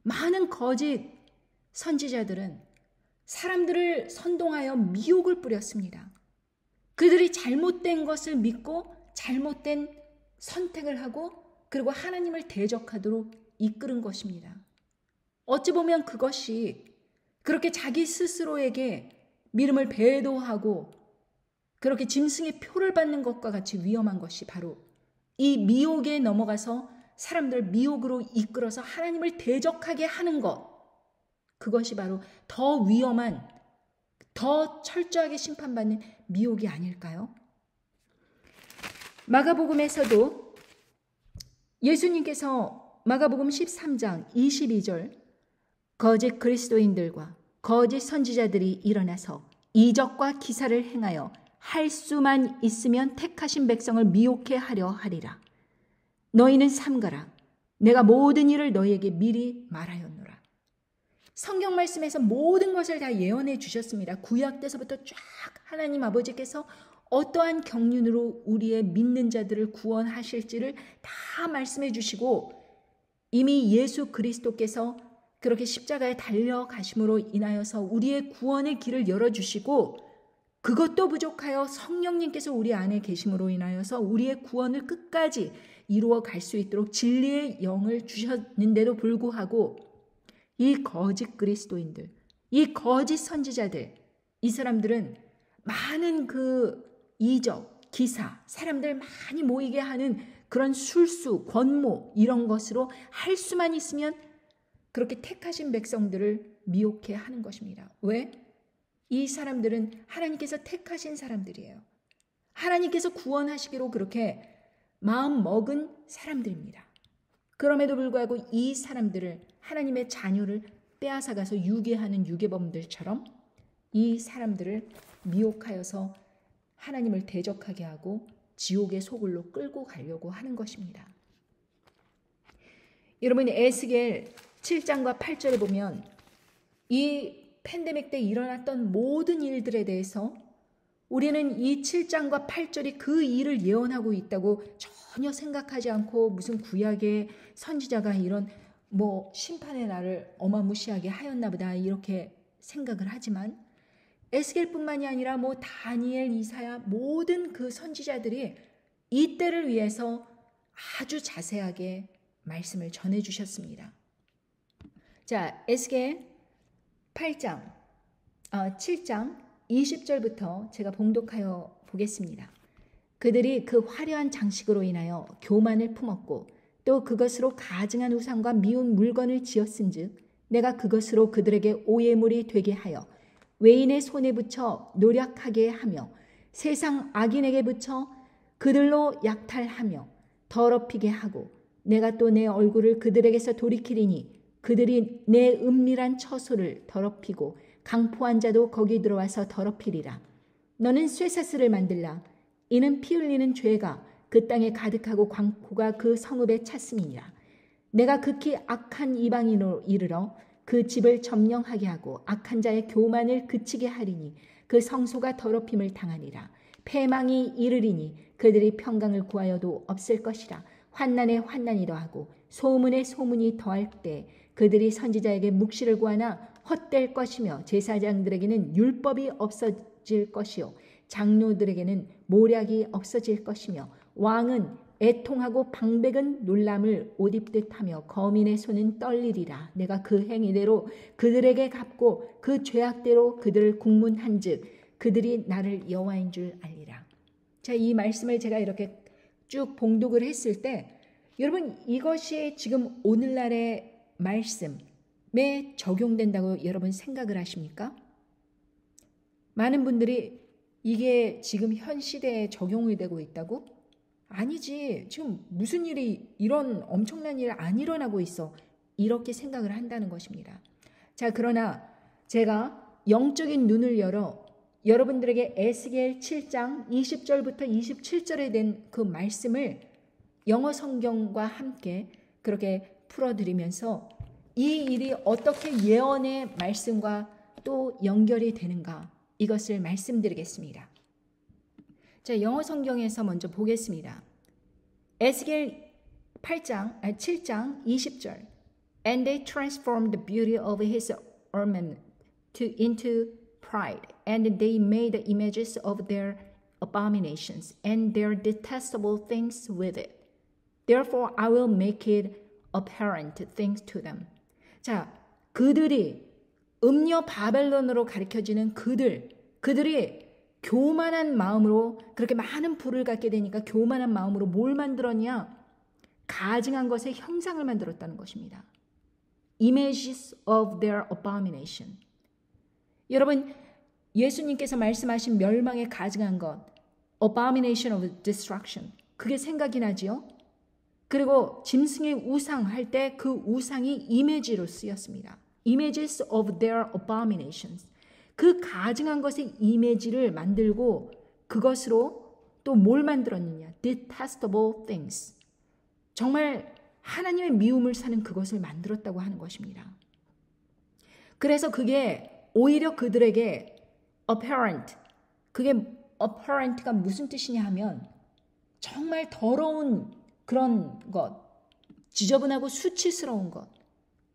많은 거짓 선지자들은 사람들을 선동하여 미혹을 뿌렸습니다. 그들이 잘못된 것을 믿고 잘못된 선택을 하고 그리고 하나님을 대적하도록 이끄는 것입니다. 어찌 보면 그것이 그렇게 자기 스스로에게 믿음을 배도하고 그렇게 짐승의 표를 받는 것과 같이 위험한 것이 바로 이 미혹에 넘어가서 사람들 미혹으로 이끌어서 하나님을 대적하게 하는 것. 그것이 바로 더 위험한, 더 철저하게 심판받는 미혹이 아닐까요? 마가복음에서도 예수님께서 마가복음 13장 22절 거짓 그리스도인들과 거짓 선지자들이 일어나서 이적과 기사를 행하여 할 수만 있으면 택하신 백성을 미혹해 하려 하리라. 너희는 삼가라. 내가 모든 일을 너희에게 미리 말하였노라. 성경 말씀에서 모든 것을 다 예언해 주셨습니다. 구약 때서부터 쫙 하나님 아버지께서 어떠한 경륜으로 우리의 믿는 자들을 구원하실지를 다 말씀해 주시고 이미 예수 그리스도께서 그렇게 십자가에 달려가심으로 인하여서 우리의 구원의 길을 열어주시고 그것도 부족하여 성령님께서 우리 안에 계심으로 인하여서 우리의 구원을 끝까지 이루어 갈 수 있도록 진리의 영을 주셨는데도 불구하고 이 거짓 그리스도인들, 이 거짓 선지자들, 이 사람들은 많은 그 이적, 기사, 사람들 많이 모이게 하는 그런 술수, 권모 이런 것으로 할 수만 있으면 그렇게 택하신 백성들을 미혹해 하는 것입니다. 왜? 이 사람들은 하나님께서 택하신 사람들이에요. 하나님께서 구원하시기로 그렇게 마음 먹은 사람들입니다. 그럼에도 불구하고 이 사람들을 하나님의 자녀를 빼앗아가서 유괴하는 유괴범들처럼 이 사람들을 미혹하여서 하나님을 대적하게 하고 지옥의 소굴로 끌고 가려고 하는 것입니다. 여러분 에스겔 7장과 8절에 보면 이 팬데믹 때 일어났던 모든 일들에 대해서 우리는 이 7장과 8절이 그 일을 예언하고 있다고 전혀 생각하지 않고 무슨 구약의 선지자가 이런 심판의 날을 어마무시하게 하였나 보다 이렇게 생각을 하지만 에스겔뿐만이 아니라 다니엘, 이사야 모든 그 선지자들이 이 때를 위해서 아주 자세하게 말씀을 전해 주셨습니다. 자, 에스겔 7장 20절부터 제가 봉독하여 보겠습니다. 그들이 그 화려한 장식으로 인하여 교만을 품었고 또 그것으로 가증한 우상과 미운 물건을 지었은즉 내가 그것으로 그들에게 오해물이 되게 하여 외인의 손에 붙여 노력하게 하며 세상 악인에게 붙여 그들로 약탈하며 더럽히게 하고 내가 또 내 얼굴을 그들에게서 돌이키리니 그들이 내 은밀한 처소를 더럽히고 강포한 자도 거기 들어와서 더럽히리라. 너는 쇠사슬을 만들라. 이는 피 흘리는 죄가 그 땅에 가득하고 광포가 그 성읍에 찼음이니라. 내가 극히 악한 이방인으로 이르러 그 집을 점령하게 하고 악한 자의 교만을 그치게 하리니 그 성소가 더럽힘을 당하니라. 패망이 이르리니 그들이 평강을 구하여도 없을 것이라. 환난에 환난이 더하고 소문에 소문이 더할 때 그들이 선지자에게 묵시를 구하나 헛될 것이며 제사장들에게는 율법이 없어질 것이요 장로들에게는 모략이 없어질 것이며 왕은 애통하고 방백은 놀람을 옷 입듯 하며 거민의 손은 떨리리라. 내가 그 행위대로 그들에게 갚고 그 죄악대로 그들을 국문한즉 그들이 나를 여호와인 줄 알리라. 자, 이 말씀을 제가 이렇게 쭉 봉독을 했을 때 여러분 이것이 지금 오늘날의 말씀에 적용된다고 여러분 생각을 하십니까? 많은 분들이 이게 지금 현 시대에 적용이 되고 있다고? 아니지. 지금 무슨 일이 이런 엄청난 일 안 일어나고 있어. 이렇게 생각을 한다는 것입니다. 자, 그러나 제가 영적인 눈을 열어 여러분들에게 에스겔 7장 20절부터 27절에 된 그 말씀을 영어 성경과 함께 그렇게 풀어드리면서 이 일이 어떻게 예언의 말씀과 또 연결이 되는가 이것을 말씀드리겠습니다. 자, 영어 성경에서 먼저 보겠습니다. 에스겔 7장 20절 And they transformed the beauty of his ornament into pride, and they made the images of their abominations and their detestable things with it. Therefore I will make it apparent things to them. 자, 그들이 음녀 바벨론으로 가리켜지는 그들이 교만한 마음으로 그렇게 많은 부를 갖게 되니까 교만한 마음으로 뭘 만들었냐? 가증한 것의 형상을 만들었다는 것입니다. Images of their abomination. 여러분, 예수님께서 말씀하신 멸망에 가증한 것, abomination of destruction. 그게 생각이 나지요? 그리고 짐승의 우상 할 때 그 우상이 이미지로 쓰였습니다. Images of their abominations. 그 가증한 것의 이미지를 만들고 그것으로 또 뭘 만들었느냐? Detestable things. 정말 하나님의 미움을 사는 그것을 만들었다고 하는 것입니다. 그래서 그게 오히려 그들에게 apparent. 그게 apparent가 무슨 뜻이냐 하면 정말 더러운 그런 것, 지저분하고 수치스러운 것,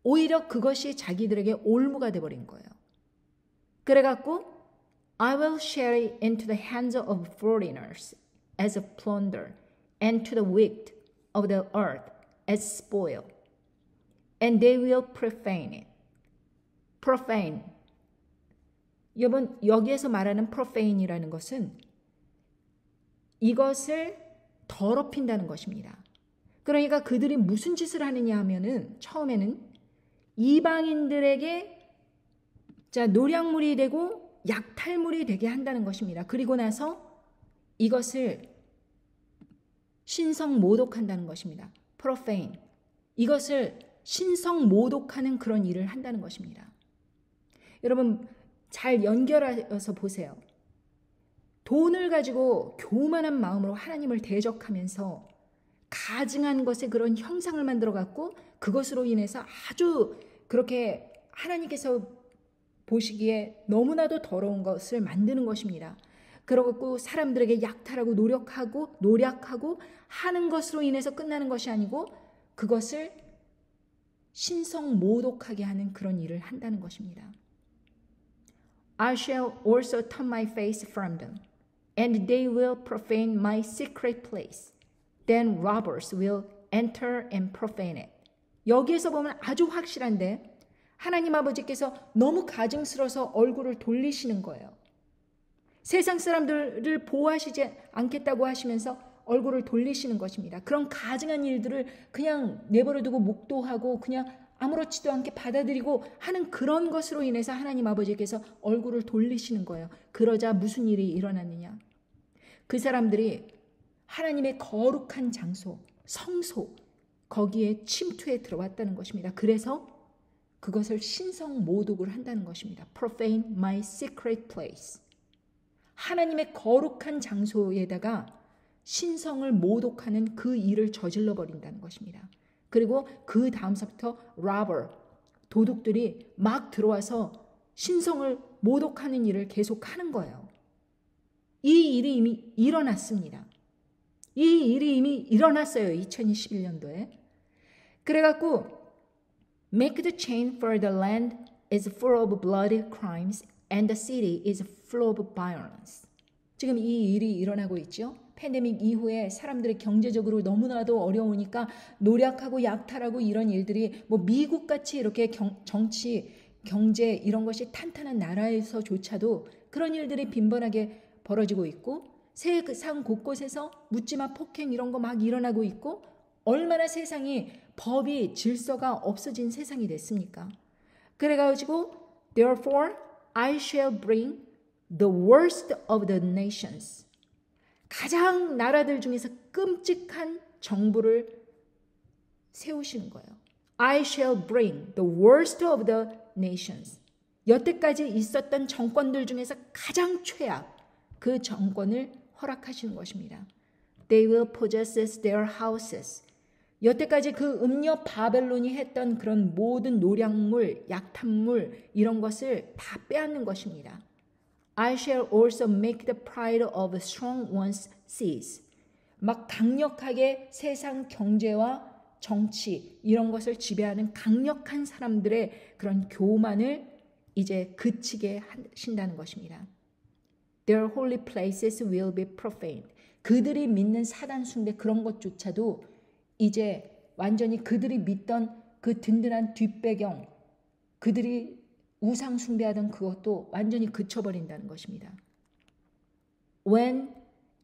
오히려 그것이 자기들에게 올무가 돼버린 거예요. 그래갖고 I will share it into the hands of foreigners as a plunder and to the wicked of the earth as spoil and they will profane it. profane. 여러분 여기에서 말하는 profane이라는 것은 이것을 더럽힌다는 것입니다. 그러니까 그들이 무슨 짓을 하느냐 하면은 처음에는 이방인들에게 노략물이 되고 약탈물이 되게 한다는 것입니다. 그리고 나서 이것을 신성 모독한다는 것입니다. profane. 이것을 신성 모독하는 그런 일을 한다는 것입니다. 여러분 잘 연결해서 보세요. 돈을 가지고 교만한 마음으로 하나님을 대적하면서 가증한 것에 그런 형상을 만들어 갖고 그것으로 인해서 아주 그렇게 하나님께서 보시기에 너무나도 더러운 것을 만드는 것입니다. 그러고 사람들에게 약탈하고 노력하고 하는 것으로 인해서 끝나는 것이 아니고 그것을 신성 모독하게 하는 그런 일을 한다는 것입니다. I shall also turn my face from them, and they will profane my secret place. Then robbers will enter and profane it. 여기에서 보면 아주 확실한데 하나님 아버지께서 너무 가증스러워서 얼굴을 돌리시는 거예요. 세상 사람들을 보호하시지 않겠다고 하시면서 얼굴을 돌리시는 것입니다. 그런 가증한 일들을 그냥 내버려두고 묵도하고 그냥 아무렇지도 않게 받아들이고 하는 그런 것으로 인해서 하나님 아버지께서 얼굴을 돌리시는 거예요. 그러자 무슨 일이 일어났느냐? 그 사람들이 하나님의 거룩한 장소, 성소, 거기에 침투해 들어왔다는 것입니다. 그래서 그것을 신성 모독을 한다는 것입니다. Profane my secret place. 하나님의 거룩한 장소에다가 신성을 모독하는 그 일을 저질러 버린다는 것입니다. 그리고 그 다음서부터 robber, 도둑들이 막 들어와서 신성을 모독하는 일을 계속하는 거예요. 이 일이 이미 일어났습니다. 이 일이 이미 일어났어요. 2021년도에. 그래갖고 make the chain for the land is full of bloody crimes and the city is full of violence. 지금 이 일이 일어나고 있죠. 팬데믹 이후에 사람들이 경제적으로 너무나도 어려우니까 노력하고 약탈하고 이런 일들이 뭐 미국같이 이렇게 정치, 경제 이런 것이 탄탄한 나라에서조차도 그런 일들이 빈번하게 벌어지고 있고 세상 곳곳에서 묻지마 폭행 이런 거 막 일어나고 있고 얼마나 세상이 법이 질서가 없어진 세상이 됐습니까? 그래가지고 Therefore I shall bring the worst of the nations. 가장 나라들 중에서 끔찍한 정부를 세우시는 거예요. I shall bring the worst of the nations. 여태까지 있었던 정권들 중에서 가장 최악 그 정권을 허락하시는 것입니다. They will possess their houses. 여태까지 그 음녀 바벨론이 했던 그런 모든 노략물, 약탈물 이런 것을 다 빼앗는 것입니다. I shall also make the pride of strong ones cease. 막 강력하게 세상 경제와 정치 이런 것을 지배하는 강력한 사람들의 그런 교만을 이제 그치게 하신다는 것입니다. Their holy places will be profaned. 그들이 믿는 사단 숭배 그런 것조차도 이제 완전히 그들이 믿던 그 든든한 뒷배경, 그들이 우상 숭배하던 그것도 완전히 그쳐버린다는 것입니다. When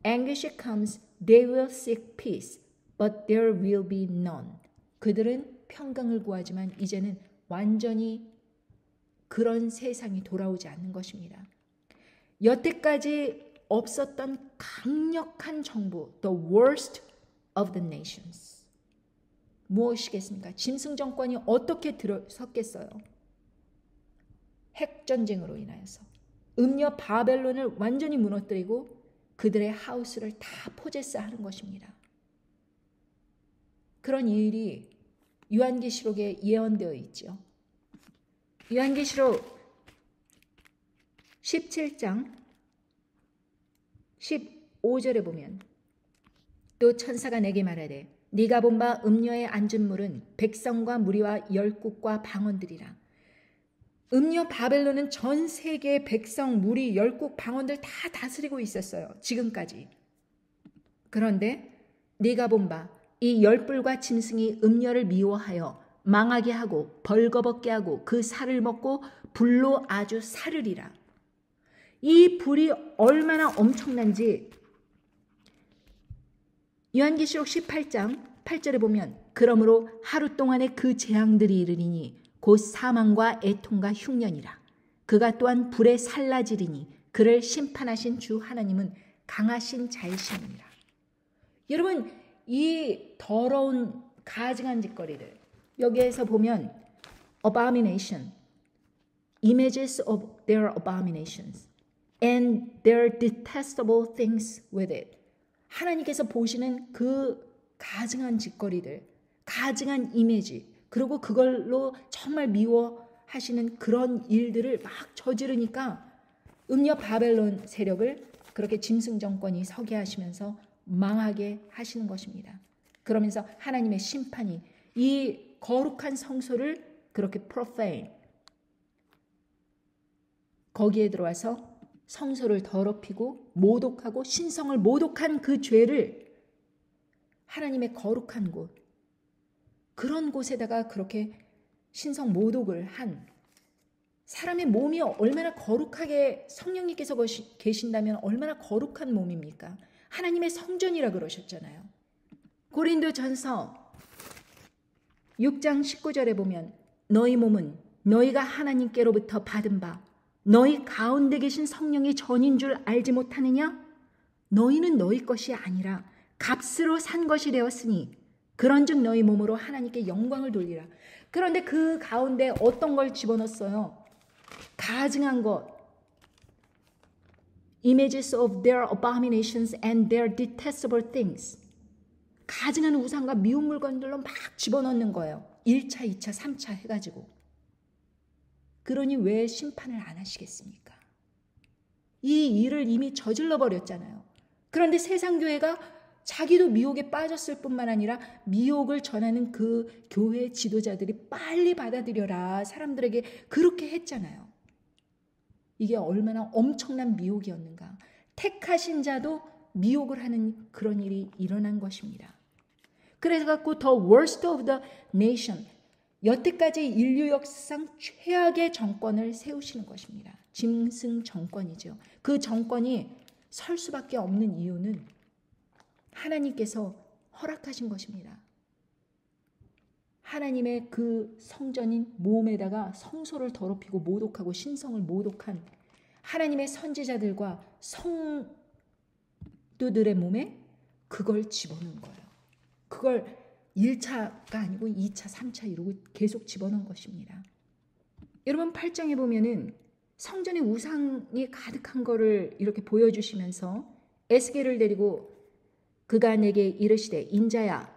anguish comes, they will seek peace, but there will be none. 그들은 평강을 구하지만 이제는 완전히 그런 세상이 돌아오지 않는 것입니다. 여태까지 없었던 강력한 정부, the worst of the nations. 무엇이겠습니까? 짐승 정권이 어떻게 들어섰겠어요? 핵전쟁으로 인하여서 음녀 바벨론을 완전히 무너뜨리고 그들의 하우스를 다 포제스하는 것입니다. 그런 일이 요한계시록에 예언되어 있죠. 요한계시록 17장 15절에 보면 또 천사가 내게 말하되 네가 본 바 음녀의 앉은 물은 백성과 무리와 열국과 방언들이라. 음녀 바벨론은 전 세계의 백성, 무리, 열국, 방언들 다 다스리고 있었어요. 지금까지. 그런데 네가 본 바 이 열불과 짐승이 음녀를 미워하여 망하게 하고 벌거벗게 하고 그 살을 먹고 불로 아주 사르리라. 이 불이 얼마나 엄청난지 요한계시록 18장 8절에 보면 그러므로 하루 동안에 그 재앙들이 이르리니 곧 사망과 애통과 흉년이라. 그가 또한 불에 살라지리니 그를 심판하신 주 하나님은 강하신 자이시니라. 여러분, 이 더러운 가증한 짓거리들 여기에서 보면 abomination, images of their abominations and their detestable things with it. 하나님께서 보시는 그 가증한 짓거리들, 가증한 이미지, 그리고 그걸로 정말 미워하시는 그런 일들을 막 저지르니까 음녀 바벨론 세력을 그렇게 짐승 정권이 서게 하시면서 망하게 하시는 것입니다. 그러면서 하나님의 심판이 이 거룩한 성소를 그렇게 profane, 거기에 들어와서 성소를 더럽히고 모독하고 신성을 모독한 그 죄를 하나님의 거룩한 곳, 그런 곳에다가 그렇게 신성 모독을 한 사람의 몸이 얼마나 거룩하게 성령님께서 계신다면 얼마나 거룩한 몸입니까? 하나님의 성전이라 그러셨잖아요. 고린도전서 6장 19절에 보면 너희 몸은 너희가 하나님께로부터 받은 바 너희 가운데 계신 성령이 전인 줄 알지 못하느냐? 너희는 너희 것이 아니라 값으로 산 것이 되었으니 그런즉 너희 몸으로 하나님께 영광을 돌리라. 그런데 그 가운데 어떤 걸 집어넣었어요? 가증한 것, images of their abominations and their detestable things. 가증한 우상과 미운 물건들로 막 집어넣는 거예요. 1차, 2차, 3차 해가지고. 그러니 왜 심판을 안 하시겠습니까? 이 일을 이미 저질러 버렸잖아요. 그런데 세상교회가 자기도 미혹에 빠졌을 뿐만 아니라 미혹을 전하는 그 교회 지도자들이 빨리 받아들여라 사람들에게 그렇게 했잖아요. 이게 얼마나 엄청난 미혹이었는가. 택하신 자도 미혹을 하는 그런 일이 일어난 것입니다. 그래서 갖고 the worst of the nation, 여태까지 인류 역사상 최악의 정권을 세우시는 것입니다. 짐승 정권이죠. 그 정권이 설 수밖에 없는 이유는 하나님께서 허락하신 것입니다. 하나님의 그 성전인 몸에다가 성소를 더럽히고 모독하고 신성을 모독한 하나님의 선지자들과 성도들의 몸에 그걸 집어넣은 거예요. 그걸 1차가 아니고 2차, 3차 이러고 계속 집어넣은 것입니다. 여러분 8장에 보면은 성전에 우상이 가득한 거를 이렇게 보여주시면서 에스겔을 데리고 그가 내게 이르시되 인자야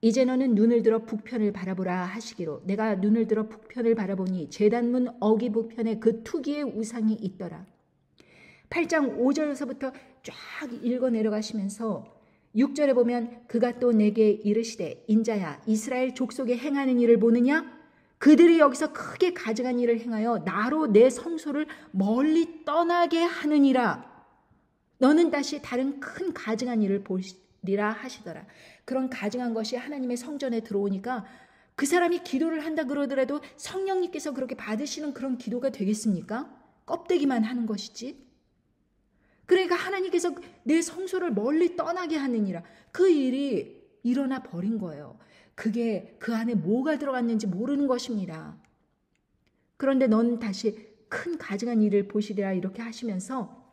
이제 너는 눈을 들어 북편을 바라보라 하시기로 내가 눈을 들어 북편을 바라보니 제단문 어기 북편에 그 투기의 우상이 있더라. 8장 5절에서부터 쫙 읽어 내려가시면서 6절에 보면 그가 또 내게 이르시되 인자야 이스라엘 족속에 행하는 일을 보느냐? 그들이 여기서 크게 가증한 일을 행하여 나로 내 성소를 멀리 떠나게 하느니라. 너는 다시 다른 큰 가증한 일을 보리라 하시더라. 그런 가증한 것이 하나님의 성전에 들어오니까 그 사람이 기도를 한다 그러더라도 성령님께서 그렇게 받으시는 그런 기도가 되겠습니까? 껍데기만 하는 것이지. 그러니까 하나님께서 내 성소를 멀리 떠나게 하느니라. 그 일이 일어나 버린 거예요. 그게 그 안에 뭐가 들어갔는지 모르는 것입니다. 그런데 넌 다시 큰 가증한 일을 보시리라 이렇게 하시면서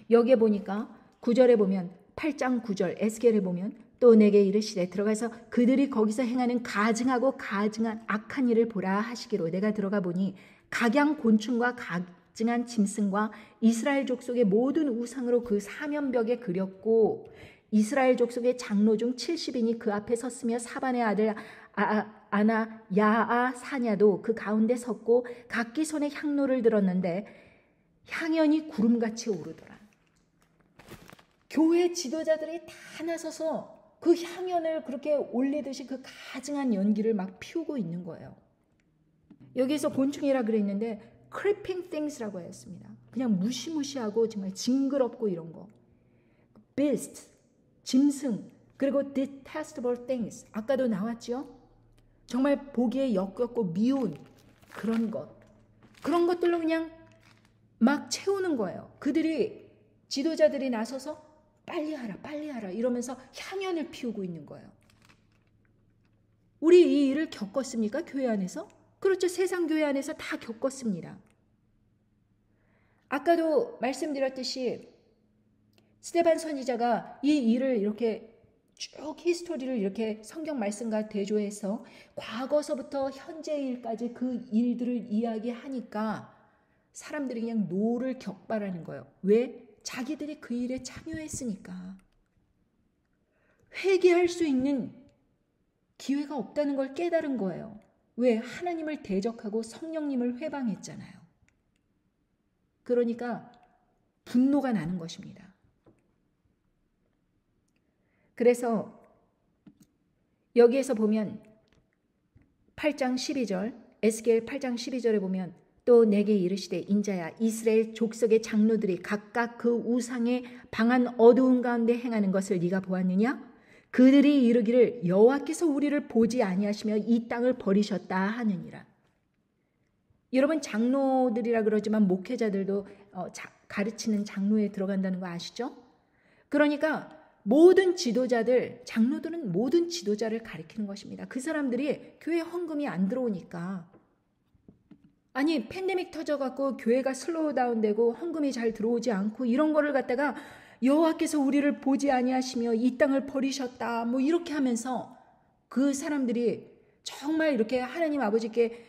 여기에 보니까 9절에 보면 8장 9절 에스겔에 보면 또 내게 이르시되 들어가서 그들이 거기서 행하는 가증하고 가증한 악한 일을 보라 하시기로 내가 들어가 보니 각양 곤충과 가증한 짐승과 이스라엘 족속의 모든 우상으로 그 사면벽에 그렸고 이스라엘 족속의 장로 중 70인이 그 앞에 섰으며 사반의 아들 아나 야아 사냐도 그 가운데 섰고 각기 손에 향로를 들었는데 향연이 구름같이 오르더라. 교회 지도자들이 다 나서서 그 향연을 그렇게 올리듯이 그 가증한 연기를 막 피우고 있는 거예요. 여기에서 곤충이라 그랬는데 creeping things라고 했습니다. 그냥 무시무시하고 정말 징그럽고 이런 거. beast, 짐승, 그리고 detestable things. 아까도 나왔죠? 정말 보기에 역겹고 미운 그런 것. 그런 것들로 그냥 막 채우는 거예요. 그들이 지도자들이 나서서 빨리 하라 이러면서 향연을 피우고 있는 거예요. 우리 이 일을 겪었습니까? 교회 안에서? 그렇죠. 세상 교회 안에서 다 겪었습니다. 아까도 말씀드렸듯이 스데반 선지자가 이 일을 이렇게 쭉 히스토리를 이렇게 성경 말씀과 대조해서 과거서부터 현재 일까지 그 일들을 이야기하니까 사람들이 그냥 노를 격발하는 거예요. 왜? 자기들이 그 일에 참여했으니까. 회개할 수 있는 기회가 없다는 걸 깨달은 거예요. 왜? 하나님을 대적하고 성령님을 회방했잖아요. 그러니까 분노가 나는 것입니다. 그래서 여기에서 보면 8장 12절 에스겔 8장 12절에 보면 또 내게 이르시되 인자야 이스라엘 족속의 장로들이 각각 그 우상의 방한 어두운 가운데 행하는 것을 네가 보았느냐? 그들이 이르기를 여호와께서 우리를 보지 아니하시며 이 땅을 버리셨다 하느니라. 여러분 장로들이라 그러지만 목회자들도 가르치는 장로에 들어간다는 거 아시죠? 그러니까 모든 지도자들, 장로들은 모든 지도자를 가리키는 것입니다. 그 사람들이 교회 헌금이 안 들어오니까 아니 팬데믹 터져갖고 교회가 슬로우 다운되고 헌금이 잘 들어오지 않고 이런 거를 갖다가 여호와께서 우리를 보지 아니하시며 이 땅을 버리셨다 뭐 이렇게 하면서 그 사람들이 정말 이렇게 하나님 아버지께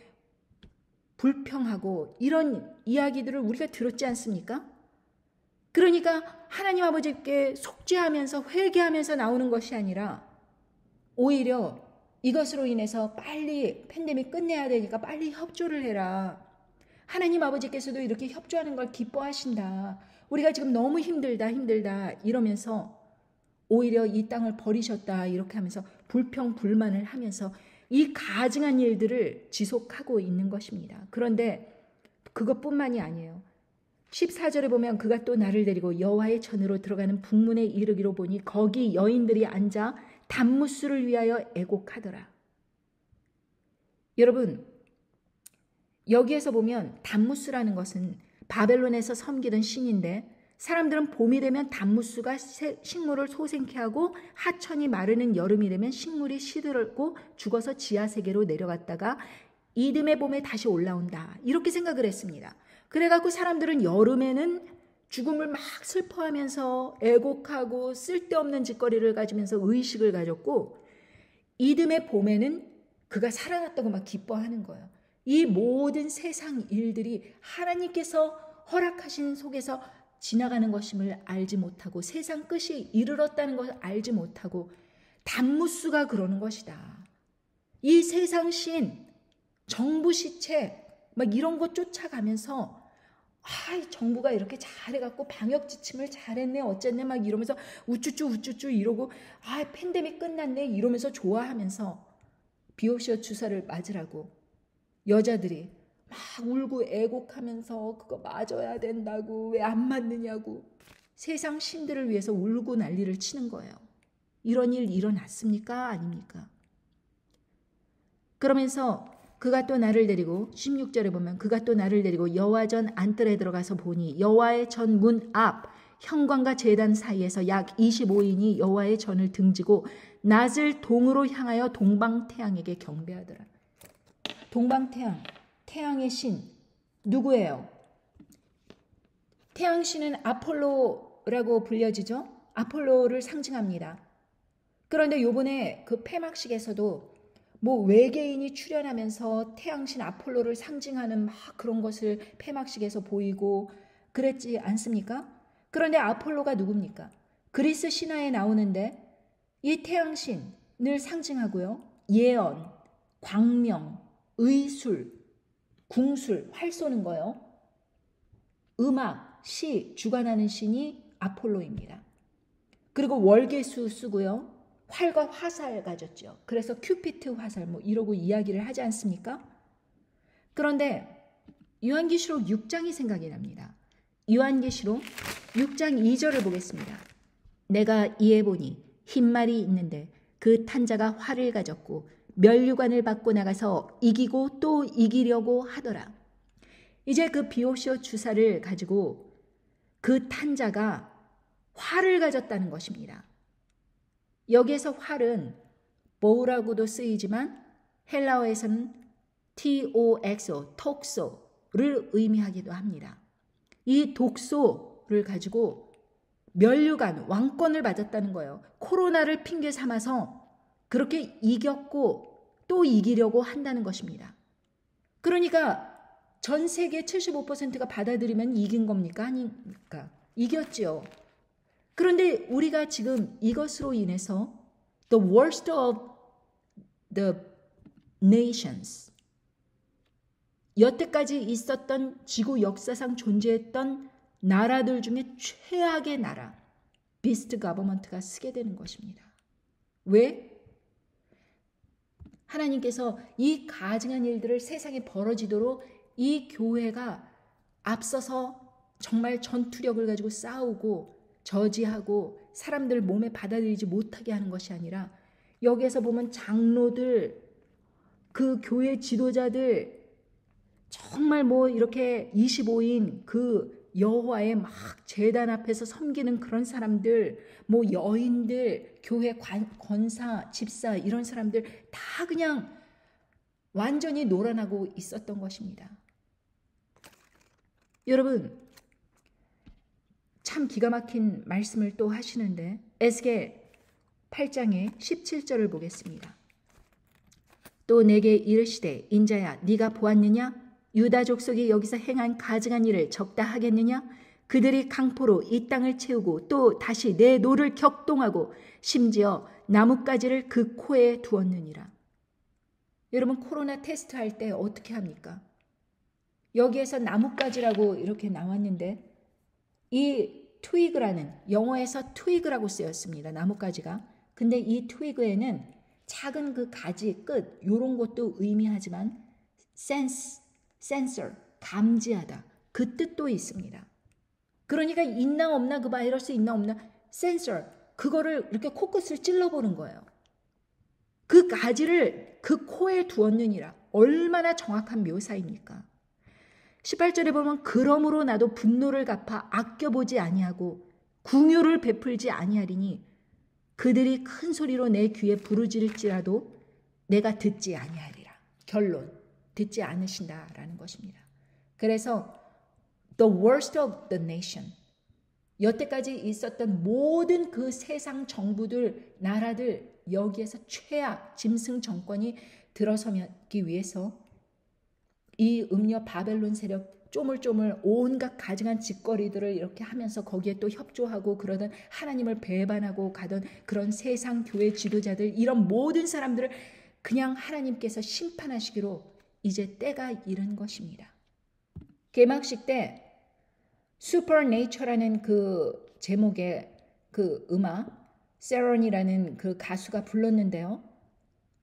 불평하고 이런 이야기들을 우리가 들었지 않습니까? 그러니까 하나님 아버지께 속죄하면서 회개하면서 나오는 것이 아니라 오히려 이것으로 인해서 빨리 팬데믹 끝내야 되니까 빨리 협조를 해라. 하나님 아버지께서도 이렇게 협조하는 걸 기뻐하신다. 우리가 지금 너무 힘들다 이러면서 오히려 이 땅을 버리셨다 이렇게 하면서 불평 불만을 하면서 이 가증한 일들을 지속하고 있는 것입니다. 그런데 그것뿐만이 아니에요. 14절에 보면 그가 또 나를 데리고 여호와의 전으로 들어가는 북문에 이르기로 보니 거기 여인들이 앉아 단무스를 위하여 애곡하더라. 여러분 여기에서 보면 단무스라는 것은 바벨론에서 섬기던 신인데 사람들은 봄이 되면 단무스가 식물을 소생케 하고 하천이 마르는 여름이 되면 식물이 시들고 죽어서 지하세계로 내려갔다가 이듬해 봄에 다시 올라온다. 이렇게 생각을 했습니다. 그래갖고 사람들은 여름에는 죽음을 막 슬퍼하면서 애곡하고 쓸데없는 짓거리를 가지면서 의식을 가졌고 이듬해 봄에는 그가 살아났다고 막 기뻐하는 거예요. 이 모든 세상 일들이 하나님께서 허락하신 속에서 지나가는 것임을 알지 못하고 세상 끝이 이르렀다는 것을 알지 못하고 단무스가 그러는 것이다. 이 세상 신, 정부 시책 막 이런 거 쫓아가면서 정부가 이렇게 잘해갖고 방역 지침을 잘했네 어쨌네 막 이러면서 우쭈쭈 이러고 팬데믹 끝났네 이러면서 좋아하면서 비오시오 주사를 맞으라고 여자들이 막 울고 애곡하면서 그거 맞아야 된다고 왜 안 맞느냐고 세상 신들을 위해서 울고 난리를 치는 거예요. 이런 일 일어났습니까? 아닙니까? 그러면서 그가 또 나를 데리고 16절에 보면 그가 또 나를 데리고 여호와 전 안뜰에 들어가서 보니 여호와의 전 문 앞 현관과 제단 사이에서 약 25인이 여호와의 전을 등지고 낫을 동으로 향하여 동방태양에게 경배하더라. 동방태양, 태양의 신 누구예요? 태양신은 아폴로라고 불려지죠. 아폴로를 상징합니다. 그런데 요번에 그 폐막식에서도 뭐 외계인이 출연하면서 태양신 아폴로를 상징하는 막 그런 것을 폐막식에서 보이고 그랬지 않습니까? 그런데 아폴로가 누굽니까? 그리스 신화에 나오는데 이 태양신을 상징하고요. 예언, 광명, 의술, 궁술, 활 쏘는 거요. 음악, 시, 주관하는 신이 아폴로입니다. 그리고 월계수 쓰고요. 활과 화살 가졌죠. 그래서 큐피트 화살 뭐 이러고 이야기를 하지 않습니까? 그런데 요한계시록 6장이 생각이 납니다. 요한계시록 6장 2절을 보겠습니다. 내가 이에 보니 흰 말이 있는데 그 탄자가 활을 가졌고 면류관을 받고 나가서 이기고 또 이기려고 하더라. 이제 그 비오시오 주사를 가지고 그 탄자가 활을 가졌다는 것입니다. 여기에서 활은 보우라고도 쓰이지만 헬라어에서는 TOXO, 톡소를 의미하기도 합니다. 이 독소를 가지고 면류관, 왕권을 받았다는 거예요. 코로나를 핑계 삼아서 그렇게 이겼고 또 이기려고 한다는 것입니다. 그러니까 전 세계 75%가 받아들이면 이긴 겁니까? 아닙니까? 이겼죠. 그런데 우리가 지금 이것으로 인해서 the worst of the nations, 여태까지 있었던 지구 역사상 존재했던 나라들 중에 최악의 나라, 비스트 가버먼트가 쓰게 되는 것입니다. 왜? 하나님께서 이 가증한 일들을 세상에 벌어지도록 이 교회가 앞서서 정말 전투력을 가지고 싸우고 저지하고 사람들 몸에 받아들이지 못하게 하는 것이 아니라 여기에서 보면 장로들, 그 교회 지도자들 정말 뭐 이렇게 25인 그 여호와의 막 제단 앞에서 섬기는 그런 사람들, 뭐 여인들, 교회 권사, 집사 이런 사람들 다 그냥 완전히 놀아나고 있었던 것입니다. 여러분 참 기가 막힌 말씀을 또 하시는데 에스겔 8장의 17절을 보겠습니다. 또 내게 이르시되 인자야 네가 보았느냐? 유다 족속이 여기서 행한 가증한 일을 적다 하겠느냐? 그들이 강포로 이 땅을 채우고 또 다시 내 노를 격동하고 심지어 나뭇가지를 그 코에 두었느니라. 여러분 코로나 테스트할 때 어떻게 합니까? 여기에서 나뭇가지라고 이렇게 나왔는데 이 트위그라는 영어에서 트위그라고 쓰였습니다. 나뭇가지가. 근데 이 트위그에는 작은 그 가지 끝 이런 것도 의미하지만 센서, 감지하다 그 뜻도 있습니다. 그러니까 있나 없나 그 바이러스 있나 없나 센서 그거를 이렇게 코끝을 찔러보는 거예요. 그 가지를 그 코에 두었느니라. 얼마나 정확한 묘사입니까? 18절에 보면 그러므로 나도 분노를 갚아 아껴보지 아니하고 궁유를 베풀지 아니하리니 그들이 큰 소리로 내 귀에 부르짖을지라도 내가 듣지 아니하리라. 결론 듣지 않으신다라는 것입니다. 그래서 the worst of the nation, 여태까지 있었던 모든 그 세상 정부들, 나라들 여기에서 최악, 짐승 정권이 들어서기 위해서 이 음녀 바벨론 세력 쪼물쪼물 온갖 가증한 짓거리들을 이렇게 하면서 거기에 또 협조하고 그러던 하나님을 배반하고 가던 그런 세상 교회 지도자들 이런 모든 사람들을 그냥 하나님께서 심판하시기로 이제 때가 이른 것입니다. 개막식 때 Supernature라는 그 제목의 그 음악 세런이라는 그 가수가 불렀는데요.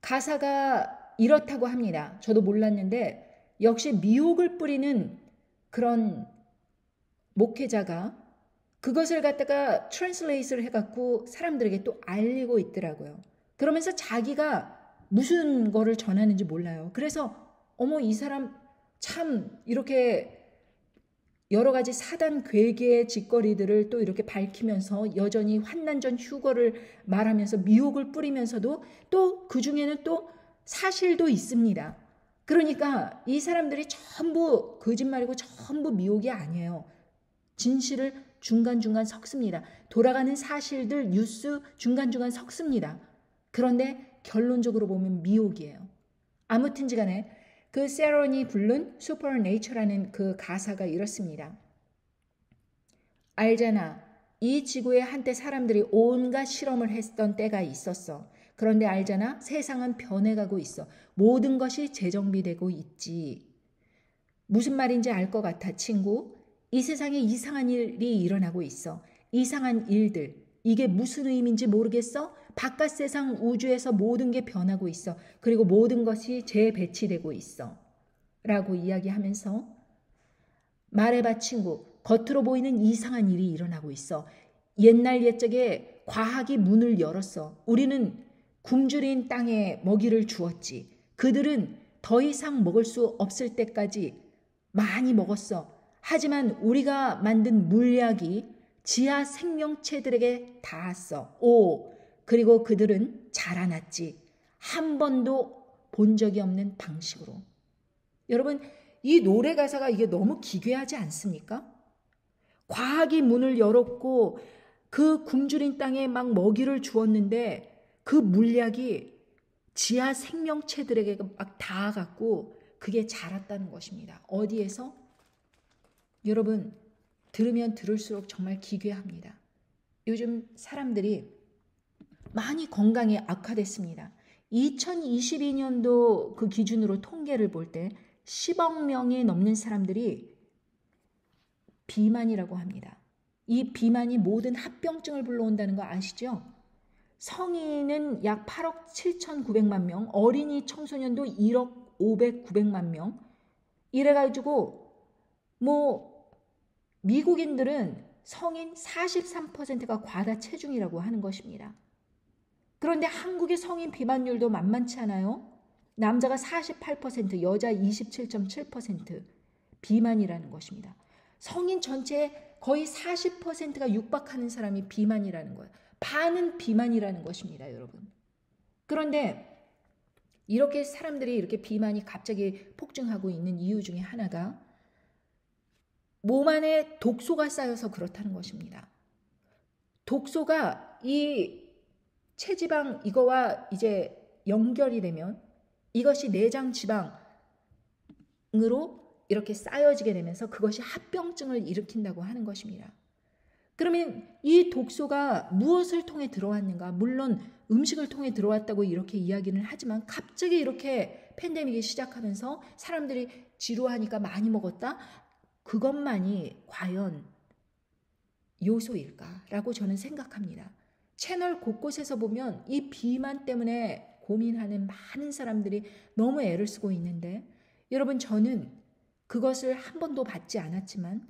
가사가 이렇다고 합니다. 저도 몰랐는데 역시 미혹을 뿌리는 그런 목회자가 그것을 갖다가 트랜슬레이트를 해갖고 사람들에게 또 알리고 있더라고요. 그러면서 자기가 무슨 거를 전하는지 몰라요. 그래서 어머 이 사람 참 이렇게 여러 가지 사단 괴계의 짓거리들을 또 이렇게 밝히면서 여전히 환난전 휴거를 말하면서 미혹을 뿌리면서도 또 그중에는 또 사실도 있습니다. 그러니까 이 사람들이 전부 거짓말이고 전부 미혹이 아니에요. 진실을 중간중간 섞습니다. 돌아가는 사실들 뉴스 중간중간 섞습니다. 그런데 결론적으로 보면 미혹이에요. 아무튼지 간에 그 세런이 부른 슈퍼네이처라는 그 가사가 이렇습니다. 알잖아. 이 지구에 한때 사람들이 온갖 실험을 했던 때가 있었어. 그런데 알잖아. 세상은 변해가고 있어. 모든 것이 재정비되고 있지. 무슨 말인지 알 것 같아, 친구. 이 세상에 이상한 일이 일어나고 있어. 이상한 일들. 이게 무슨 의미인지 모르겠어? 바깥 세상 우주에서 모든 게 변하고 있어. 그리고 모든 것이 재배치되고 있어. 라고 이야기하면서 말해봐 친구. 겉으로 보이는 이상한 일이 일어나고 있어. 옛날 옛적에 과학이 문을 열었어. 우리는 굶주린 땅에 먹이를 주었지. 그들은 더 이상 먹을 수 없을 때까지 많이 먹었어. 하지만 우리가 만든 물약이 지하 생명체들에게 닿았어. 그리고 그들은 자라났지. 한 번도 본 적이 없는 방식으로. 여러분, 이 노래 가사가 이게 너무 기괴하지 않습니까? 과학이 문을 열었고 그 굶주린 땅에 막 먹이를 주었는데 그 물약이 지하 생명체들에게 막 닿아갖고 그게 자랐다는 것입니다. 어디에서? 여러분, 들으면 들을수록 정말 기괴합니다. 요즘 사람들이 많이 건강이 악화됐습니다. 2022년도 그 기준으로 통계를 볼 때 10억 명이 넘는 사람들이 비만이라고 합니다. 이 비만이 모든 합병증을 불러온다는 거 아시죠? 성인은 약 8억 7,900만 명, 어린이 청소년도 1억 500, 900만 명. 이래가지고 미국인들은 성인 43%가 과다 체중이라고 하는 것입니다. 그런데 한국의 성인 비만율도 만만치 않아요. 남자가 48%, 여자 27.7% 비만이라는 것입니다. 성인 전체의 거의 40%가 육박하는 사람이 비만이라는 거예요. 반은 비만이라는 것입니다, 여러분. 그런데 이렇게 사람들이 이렇게 비만이 갑자기 폭증하고 있는 이유 중에 하나가 몸 안에 독소가 쌓여서 그렇다는 것입니다. 독소가 이 체지방 이거와 이제 연결이 되면 이것이 내장 지방으로 이렇게 쌓여지게 되면서 그것이 합병증을 일으킨다고 하는 것입니다. 그러면 이 독소가 무엇을 통해 들어왔는가? 물론 음식을 통해 들어왔다고 이렇게 이야기는 하지만 갑자기 이렇게 팬데믹이 시작하면서 사람들이 지루하니까 많이 먹었다? 그것만이 과연 요소일까라고 저는 생각합니다. 채널 곳곳에서 보면 이 비만 때문에 고민하는 많은 사람들이 너무 애를 쓰고 있는데 여러분 저는 그것을 한 번도 받지 않았지만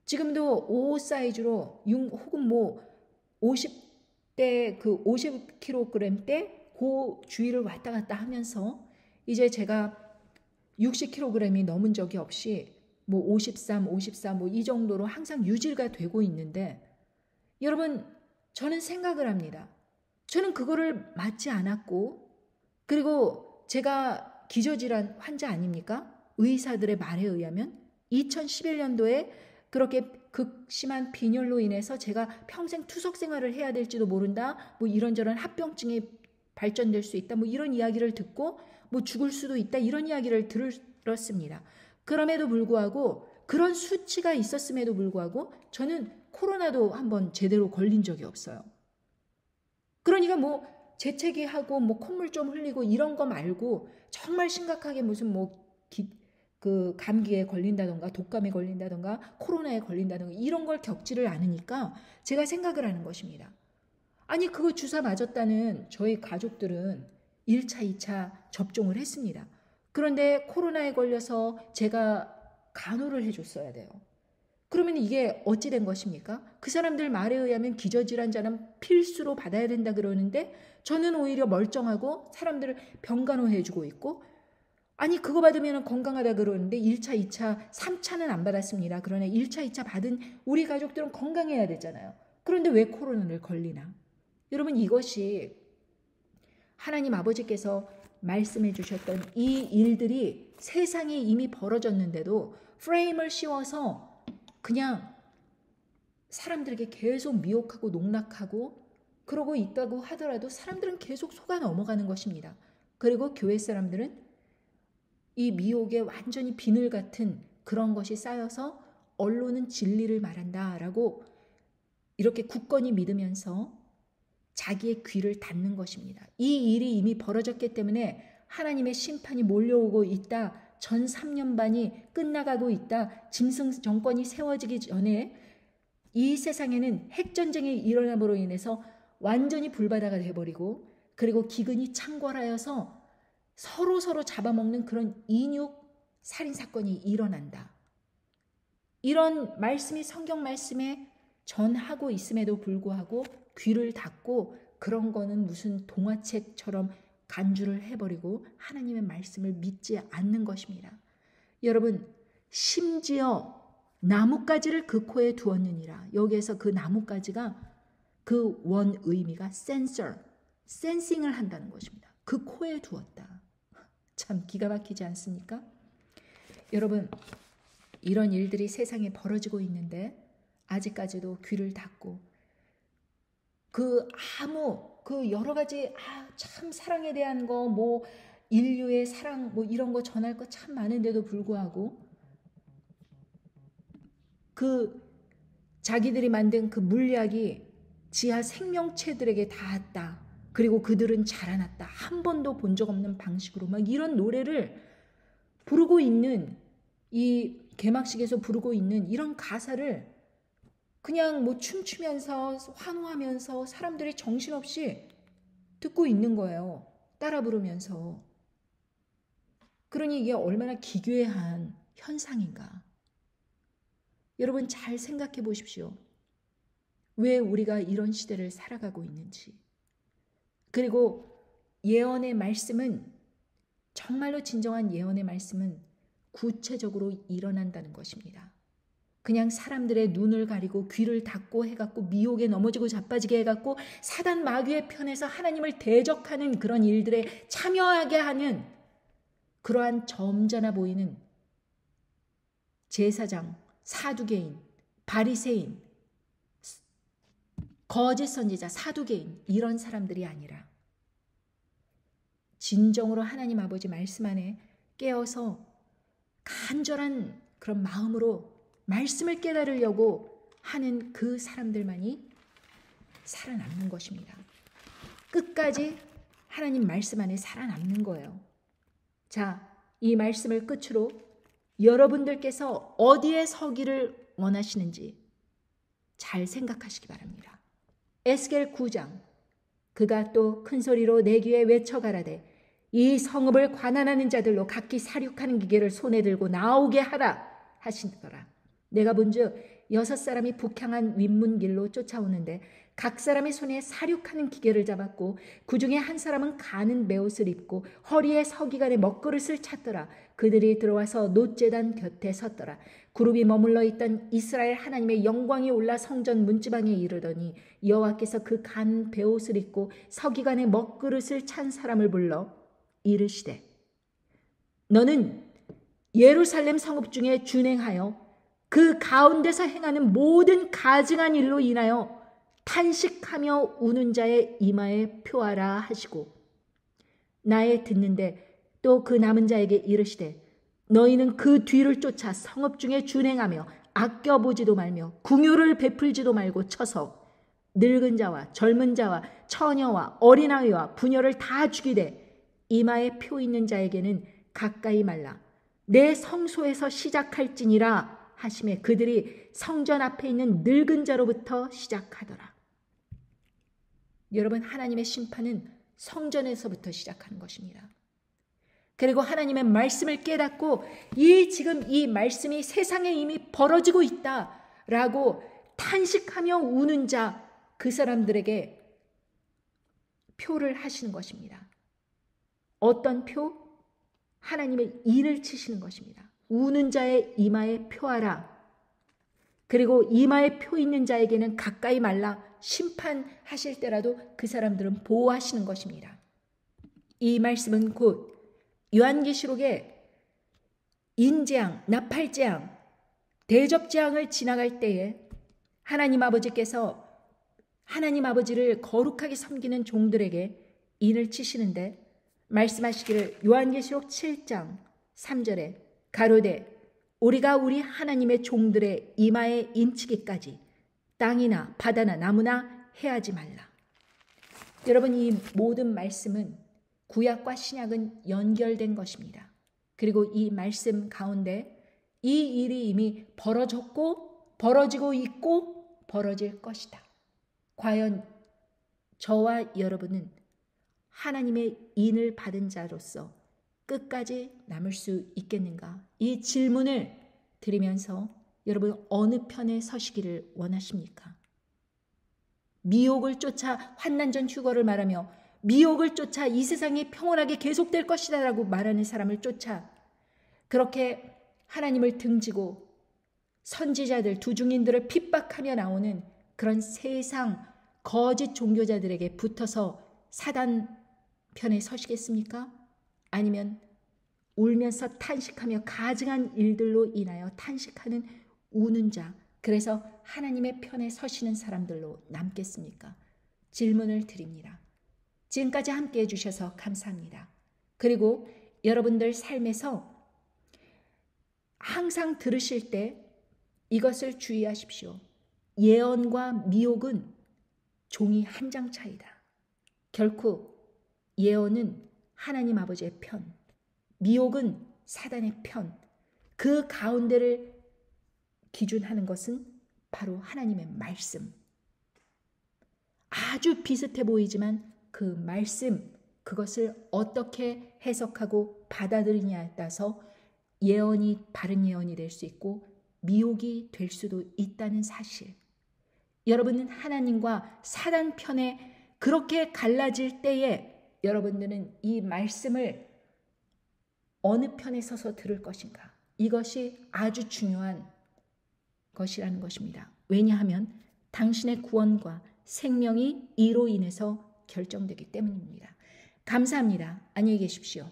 지금도 5 사이즈로 혹은 50대 그 50kg대 그 주위를 왔다 갔다 하면서 이제 제가 60kg이 넘은 적이 없이 53, 54 이 정도로 항상 유지가 되고 있는데 여러분 저는 생각을 합니다. 저는 그거를 맞지 않았고 그리고 제가 기저질환 환자 아닙니까? 의사들의 말에 의하면 2011년도에 그렇게 극심한 빈혈로 인해서 제가 평생 투석 생활을 해야 될지도 모른다. 이런저런 합병증이 발전될 수 있다. 이런 이야기를 듣고 죽을 수도 있다. 이런 이야기를 들었습니다. 그럼에도 불구하고 그런 수치가 있었음에도 불구하고 저는 코로나도 한번 제대로 걸린 적이 없어요. 그러니까 재채기하고 콧물 좀 흘리고 이런 거 말고 정말 심각하게 무슨 그 감기에 걸린다던가 독감에 걸린다던가 코로나에 걸린다던가 이런 걸 겪지를 않으니까 제가 생각을 하는 것입니다. 아니 그거 주사 맞았다는 저희 가족들은 1차, 2차 접종을 했습니다. 그런데 코로나에 걸려서 제가 간호를 해줬어야 돼요. 그러면 이게 어찌 된 것입니까? 그 사람들 말에 의하면 기저질환자는 필수로 받아야 된다 그러는데 저는 오히려 멀쩡하고 사람들을 병간호해주고 있고 아니 그거 받으면 건강하다 그러는데 1차, 2차, 3차는 안 받았습니다. 그러나 1차, 2차 받은 우리 가족들은 건강해야 되잖아요. 그런데 왜 코로나를 걸리나? 여러분 이것이 하나님 아버지께서 말씀해 주셨던 이 일들이 세상에 이미 벌어졌는데도 프레임을 씌워서 그냥 사람들에게 계속 미혹하고 농락하고 그러고 있다고 하더라도 사람들은 계속 속아 넘어가는 것입니다. 그리고 교회 사람들은 이 미혹에 완전히 비늘 같은 그런 것이 쌓여서 언론은 진리를 말한다라고 이렇게 굳건히 믿으면서 자기의 귀를 닫는 것입니다. 이 일이 이미 벌어졌기 때문에 하나님의 심판이 몰려오고 있다. 전 3년 반이 끝나가고 있다. 짐승 정권이 세워지기 전에 이 세상에는 핵전쟁이 일어남으로 인해서 완전히 불바다가 돼버리고 그리고 기근이 창궐하여서 서로 잡아먹는 그런 인육 살인사건이 일어난다. 이런 말씀이 성경 말씀에 전하고 있음에도 불구하고 귀를 닫고 그런 거는 무슨 동화책처럼 간주를 해버리고 하나님의 말씀을 믿지 않는 것입니다. 여러분 심지어 나뭇가지를 그 코에 두었느니라. 여기에서 그 나뭇가지가 그 원 의미가 센싱을 한다는 것입니다. 그 코에 두었다. 참 기가 막히지 않습니까? 여러분 이런 일들이 세상에 벌어지고 있는데 아직까지도 귀를 닫고 그 여러 가지 참 사랑에 대한 거 뭐 인류의 사랑 뭐 이런 거 전할 거 참 많은데도 불구하고 그 자기들이 만든 그 물약이 지하 생명체들에게 닿았다. 그리고 그들은 자라났다. 한 번도 본 적 없는 방식으로 막 이런 노래를 부르고 있는 이 개막식에서 부르고 있는 이런 가사를 그냥 뭐 춤추면서 환호하면서 사람들이 정신없이 듣고 있는 거예요. 따라 부르면서. 그러니 이게 얼마나 기괴한 현상인가. 여러분 잘 생각해 보십시오. 왜 우리가 이런 시대를 살아가고 있는지. 그리고 예언의 말씀은 정말로 진정한 예언의 말씀은 구체적으로 일어난다는 것입니다. 그냥 사람들의 눈을 가리고 귀를 닫고 해갖고 미혹에 넘어지고 자빠지게 해갖고 사단 마귀의 편에서 하나님을 대적하는 그런 일들에 참여하게 하는 그러한 점잖아 보이는 제사장, 사두개인, 바리새인, 거짓 선지자, 사두개인 이런 사람들이 아니라 진정으로 하나님 아버지 말씀 안에 깨어서 간절한 그런 마음으로 말씀을 깨달으려고 하는 그 사람들만이 살아남는 것입니다. 끝까지 하나님 말씀 안에 살아남는 거예요. 자, 이 말씀을 끝으로 여러분들께서 어디에 서기를 원하시는지 잘 생각하시기 바랍니다. 에스겔 9장 그가 또 큰 소리로 내 귀에 외쳐 가라되 이 성읍을 관한하는 자들로 각기 사륙하는 기계를 손에 들고 나오게 하라 하시더라. 내가 본즉 6사람이 북향한 윗문길로 쫓아오는데 각 사람의 손에 사륙하는 기계를 잡았고 그 중에 한 사람은 가는 베옷을 입고 허리에 서기관의 먹그릇을 찼더라. 그들이 들어와서 놋제단 곁에 섰더라. 그룹이 머물러 있던 이스라엘 하나님의 영광이 올라 성전 문지방에 이르더니 여호와께서 그 간 베옷을 입고 서기관의 먹그릇을 찬 사람을 불러 이르시되 너는 예루살렘 성읍 중에 준행하여 그 가운데서 행하는 모든 가증한 일로 인하여 탄식하며 우는 자의 이마에 표하라 하시고 나의 듣는데 또 그 남은 자에게 이르시되 너희는 그 뒤를 쫓아 성읍 중에 준행하며 아껴보지도 말며 궁유를 베풀지도 말고 쳐서 늙은 자와 젊은 자와 처녀와 어린아이와 부녀를 다 죽이되 이마에 표 있는 자에게는 가까이 말라 내 성소에서 시작할지니라 하시매 그들이 성전 앞에 있는 늙은 자로부터 시작하더라. 여러분 하나님의 심판은 성전에서부터 시작하는 것입니다. 그리고 하나님의 말씀을 깨닫고 지금 이 말씀이 세상에 이미 벌어지고 있다라고 탄식하며 우는 자 그 사람들에게 표를 하시는 것입니다. 어떤 표? 하나님의 인을 치시는 것입니다. 우는 자의 이마에 표하라. 그리고 이마에 표 있는 자에게는 가까이 말라. 심판하실 때라도 그 사람들은 보호하시는 것입니다. 이 말씀은 곧 요한계시록에 인재앙, 나팔재앙, 대접재앙을 지나갈 때에 하나님 아버지께서 하나님 아버지를 거룩하게 섬기는 종들에게 인을 치시는데 말씀하시기를 요한계시록 7장 3절에 가로되 우리가 우리 하나님의 종들의 이마에 인치기까지 땅이나 바다나 나무나 해하지 말라. 여러분, 이 모든 말씀은 구약과 신약은 연결된 것입니다. 그리고 이 말씀 가운데 이 일이 이미 벌어졌고 벌어지고 있고 벌어질 것이다. 과연 저와 여러분은 하나님의 인을 받은 자로서 끝까지 남을 수 있겠는가? 이 질문을 드리면서 여러분 어느 편에 서시기를 원하십니까? 미혹을 쫓아 환난전 휴거를 말하며 미혹을 쫓아 이 세상이 평온하게 계속될 것이다 라고 말하는 사람을 쫓아 그렇게 하나님을 등지고 선지자들, 두중인들을 핍박하며 나오는 그런 세상 거짓 종교자들에게 붙어서 사단 편에 서시겠습니까? 아니면 울면서 탄식하며 가증한 일들로 인하여 탄식하는 우는 자, 그래서 하나님의 편에 서시는 사람들로 남겠습니까? 질문을 드립니다. 지금까지 함께해 주셔서 감사합니다. 그리고 여러분들 삶에서 항상 들으실 때 이것을 주의하십시오. 예언과 미혹은 종이 한 장 차이다. 결코 예언은 하나님 아버지의 편, 미혹은 사단의 편, 그 가운데를 기준하는 것은 바로 하나님의 말씀. 아주 비슷해 보이지만 그 말씀, 그것을 어떻게 해석하고 받아들이냐에 따라서 예언이 바른 예언이 될 수 있고 미혹이 될 수도 있다는 사실. 여러분은 하나님과 사단 편에 그렇게 갈라질 때에 여러분들은 이 말씀을 어느 편에 서서 들을 것인가? 이것이 아주 중요한 것이라는 것입니다. 왜냐하면 당신의 구원과 생명이 이로 인해서 결정되기 때문입니다. 감사합니다. 안녕히 계십시오.